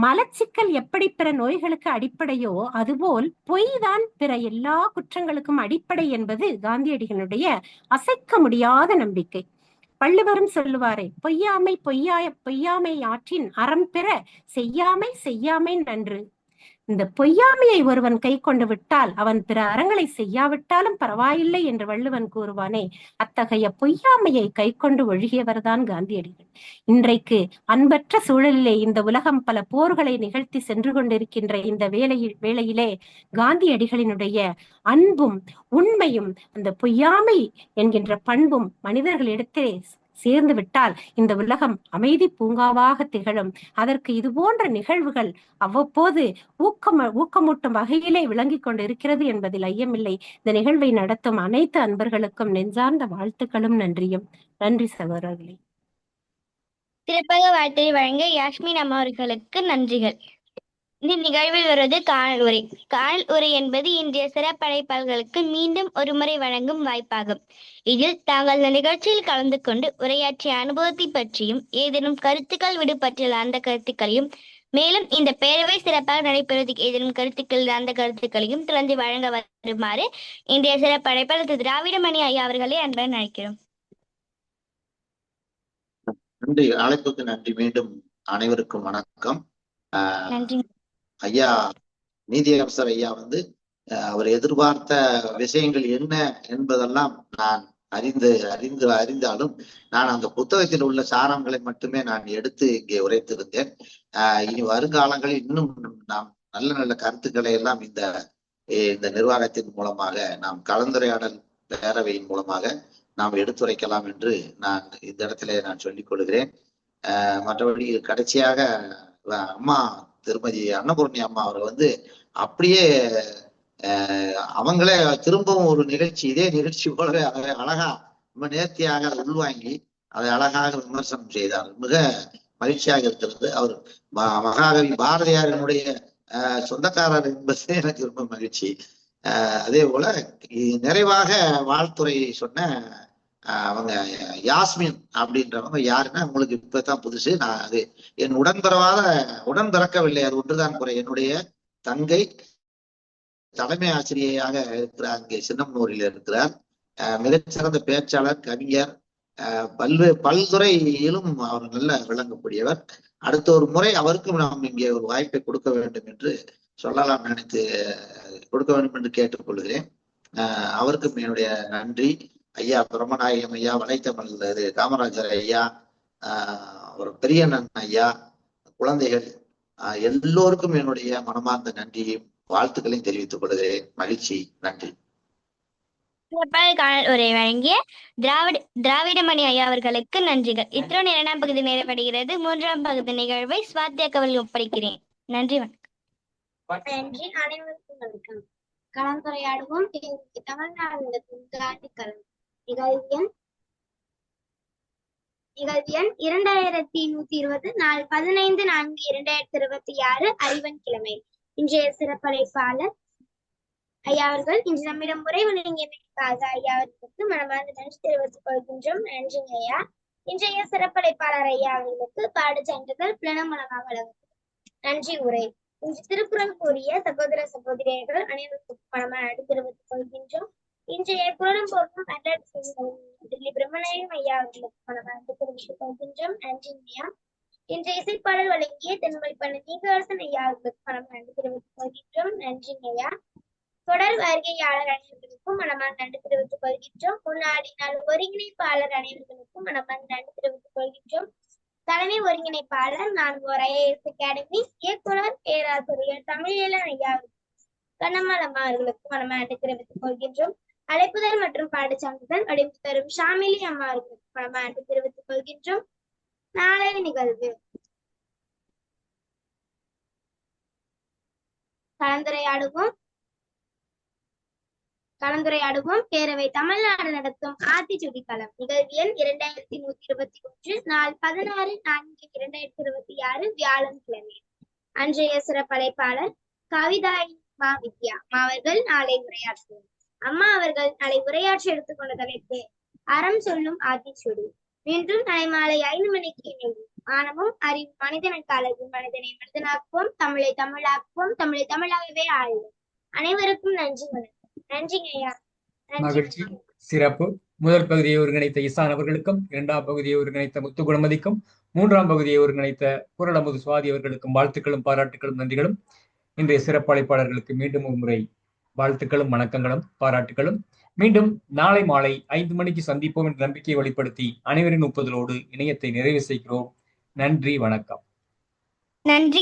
மலச்சிக்கல் எப்படி பிற நோய்களுக்கு அடிப்படையோ அதுபோல் பொய் தான் பிற எல்லா குற்றங்களுக்கும் அடிப்படை என்பது காந்தியடிகளுடைய அசைக்க முடியாத நம்பிக்கை. வள்ளுவரும் சொல்லுவாரே, பொய்யாமை ஆற்றின் அறம் பெற செய்யாமை நன்று. இந்த பொய்யாமையை ஒருவன் கை கொண்டு விட்டால் அவன் பிற அறங்களை செய்யாவிட்டாலும் பரவாயில்லை என்று வள்ளுவன் கூறுவானே, அத்தகைய பொய்யாமையை கை கொண்டு ஒழுகியவர்தான் காந்தியடிகள். இன்றைக்கு அன்பற்ற சூழலிலே இந்த உலகம் பல போர்களை நிகழ்த்தி சென்று கொண்டிருக்கின்ற இந்த வேளையிலே காந்தியடிகளினுடைய அன்பும் உண்மையும் அந்த பொய்யாமை என்கின்ற பண்பும் மனிதர்களிடத்தே சேர்ந்து விட்டால் இந்த உலகம் அமைதி பூங்காவாக திகழும். அதற்கு இது போன்ற நிகழ்வுகள் அவ்வப்போது ஊக்கமூட்டும் வகையிலே விளங்கிக் கொண்டிருக்கிறது என்பதில் ஐயமில்லை. இந்த நிகழ்வை நடத்தும் அனைத்து அன்பர்களுக்கும் நெஞ்சார்ந்த வாழ்த்துக்களும் நன்றியும். நன்றி சகோதரர்களே. சிறப்பாக வாழ்த்தை வழங்க யாஸ்மின் அம்மா அவர்களுக்கு நன்றிகள். இந்த நிகழ்வில் வருவது காணல் உரை. காணல் உரை என்பது இன்றைய சிறப்படைப்பாளர்களுக்கு மீண்டும் ஒருமுறை வழங்கும் வாய்ப்பாகும். இதில் தாங்கள் இந்த நிகழ்ச்சியில் கலந்து கொண்டு உரையாற்றிய அனுபவத்தை பற்றியும் ஏதேனும் கருத்துக்கள் விடுபட்டுள்ள அந்த கருத்துக்களையும், மேலும் இந்த பேரவை சிறப்பாக நடைபெறுவதற்கு ஏதேனும் கருத்துக்கள் அந்த கருத்துக்களையும் தொடர்ந்து வழங்க வருமாறு இன்றைய சிறப்படைப்பாளர் திரு திராவிடமணி ஐயா அவர்களை அன்புடன் அழைக்கிறோம். நன்றி, அழைப்புக்கு நன்றி. மீண்டும் அனைவருக்கும் வணக்கம். நன்றி ஐயா நீதியரசர் ஐயா அவர் எதிர்பார்த்த விஷயங்கள் என்ன என்பதெல்லாம் நான் அறிந்தாலும் நான் அந்த புத்தகத்தில் உள்ள சாரங்களை மட்டுமே நான் எடுத்து இங்கே உரைத்திருந்தேன். இனி வருங்காலங்களில் இன்னும் நாம் நல்ல நல்ல கருத்துக்களை எல்லாம் இந்த நிர்வாகத்தின் மூலமாக நாம் கலந்துரையாடல் பேரவையின் மூலமாக நாம் எடுத்துரைக்கலாம் என்று நான் இந்த இடத்திலே நான் சொல்லிக் கொள்கிறேன். மற்றபடி கடைசியாக அம்மா திருமதி அன்னபூர்ணி அம்மா அவர்கள் அப்படியே அவங்களே திரும்பவும் ஒரு நிகழ்ச்சி, இதே நிகழ்ச்சி போலவே அதை அழகா ரொம்ப நேர்த்தியாக அதை உள்வாங்கி அதை அழகாக விமர்சனம் செய்தார். மிக மகிழ்ச்சியாக இருக்கிறது. அவர் மகாகவி பாரதியாரினுடைய சொந்தக்காரர் என்பது எனக்கு ரொம்ப மகிழ்ச்சி. அதே போல நிறைவாக வாழ்த்துறை சொன்ன அவங்க யாஸ்மின் அப்படின்றவங்க யாருன்னா உங்களுக்கு இப்பதான் புதுசு. நான் அது என் உடன் பிறக்கவில்லை, அது ஒன்றுதான் குறை. என்னுடைய தங்கை தலைமை ஆசிரியையாக இருக்கிறார், அங்கே சின்னமனூரில் இருக்கிறார். மிகச்சிறந்த பேச்சாளர், கவிஞர், பல்துறையிலும் அவர் நல்ல விளங்கக்கூடியவர். அடுத்த ஒரு முறை அவருக்கும் நாம் இங்கே ஒரு வாய்ப்பை கொடுக்க வேண்டும் என்று சொல்லலாம் கொடுக்க வேண்டும் என்று கேட்டுக்கொள்கிறேன். அவருக்கும் என்னுடைய நன்றி. ஐயா பிரம்மநாயகம் ஐயா, வலைத்தமிழ் காமராஜர் ஐயா, ஒரு பெரியண்ணன் ஐயா, குழந்தைகள் எல்லோருக்கும் என்னுடைய மனமார்ந்த நன்றியையும் வாழ்த்துக்களையும் தெரிவித்துக் கொள்கிறேன். மகிழ்ச்சி, நன்றி. உரை வழங்கிய திராவிடமணி ஐயா அவர்களுக்கு நன்றிகள். இத்துடன் 2ஆம் பகுதி நிறைவடைகிறது. 3ஆம் பகுதி நிகழ்வை ஸ்வாத்தியா கவலில் ஒப்படைக்கிறேன். நன்றி, வணக்கம். நன்றி, அனைவருக்கும் வணக்கம். கலந்துரையாடுவோம் தமிழ்நாடு களம். நிகழ்வு எண் 2120, நாள் 15/4/2026, அறிவன் கிழமை. இன்றைய சிறப்பழைப்பாளர் ஐயா அவர்கள் இன்று நம்மிடம் உரை வழங்கியமைக்காக ஐயா அவர்களுக்கு மனமார்ந்த நன்றி தெரிவித்துக் கொள்கின்றோம். நன்றிங்க ஐயா. இன்றைய சிறப்பழைப்பாளர் ஐயா அவர்களுக்கு பாடு சான்றிதழ் பிளனமூலமாக வழங்கும். நன்றி உரை. இன்று திருக்குறள் கூறிய சகோதர சகோதரியர்கள் அனைவருக்கும் மனமான நன்றி தெரிவித்துக் கொள்கின்றோம். இன்றைய குரலும் போக்கும் தில்லி பிரம்மநாயகம் ஐயா அவர்களுக்கு மனமான நன்றி தெரிவித்துக் கொள்கின்றோம். நன்றி ஐயா. இன்றைய இசைப்பாடல் வழங்கிய தென்மொழி பண்ண நீகரசன் ஐயா அவர்களுக்கு மனமான நன்றி தெரிவித்துக் கொள்கின்றோம். நன்றி ஐயா. தொடர் வருகையாளர் அனைவர்களுக்கும் மனமான நன்றி தெரிவித்துக் கொள்கின்றோம். முன்னாடி நாள் ஒருங்கிணைப்பாளர் அனைவர்களுக்கும் மனமான நன்றி தெரிவித்துக் கொள்கின்றோம். தலைமை ஒருங்கிணைப்பாளர் நான் ஒரு IAS அகாடமி இயக்குனர் பேராசிரியர் தமிழீழன் ஐயா கண்ணம்மாள் அவர்களுக்கு மனமான நன்றி தெரிவித்துக் கொள்கின்றோம். அழைப்புதல் மற்றும் பாடச்சான்றிதழ் வடிவம் தரும் ஷாமிலி அம்மா அவர்களுக்கு மனமான நன்றி தெரிவித்துக் கொள்கின்றோம். நாளைய நிகழ்வு கலந்துரையாடுவோம் பேரவை தமிழ்நாடு நடத்தும் ஆத்திச்சூடி களம். நிகழ்வு எண் 2121, நாள் 16/4/2026, வியாழக்கிழமை. அன்றைய சிறப்பழைப்பாளர் கவிதாய் மா வித்யா அவர்கள் நாளை உரையாற்றுவார். அம்மா அவர்கள் நாளை உரையாற்றி எடுத்துக்கொண்ட தலைப்பு அறம் சொல்லும் ஆத்திச்சூடி. மீண்டும் நாளை மாலை 5 மணிக்கு இணைவோம். ஆணவம் அறிவு மனிதனுக்கு அழகு, மனிதனை மனிதனாக்குவோம், தமிழை தமிழாக்குவோம், தமிழை தமிழாகவே ஆழ்வோம். அனைவருக்கும் நன்றி, வணக்கம். நன்றிங்க ஐயா. மகிழ்ச்சி, சிறப்பு. முதல் பகுதியை ஒருங்கிணைத்த இசான் அவர்களுக்கும், 2ஆம் பகுதியை ஒருங்கிணைத்த முத்துகுணமதிக்கும், 3ஆம் பகுதியை ஒருங்கிணைத்த குரலமுது சுவாதி அவர்களுக்கும் வாழ்த்துக்களும் பாராட்டுகளும் நன்றிகளும். இன்றைய சிறப்பழைப்பாளர்களுக்கு மீண்டும் ஒரு முறை வாழ்த்துக்களும் வணக்கங்களும் பாராட்டுகளும். மீண்டும் நாளை மாலை 5 மணிக்கு சந்திப்போம் என்ற நம்பிக்கையை வெளிப்படுத்தி அனைவரின் ஒப்புதலோடு இணையத்தை நிறைவு செய்கிறோம். நன்றி, வணக்கம். நன்றி.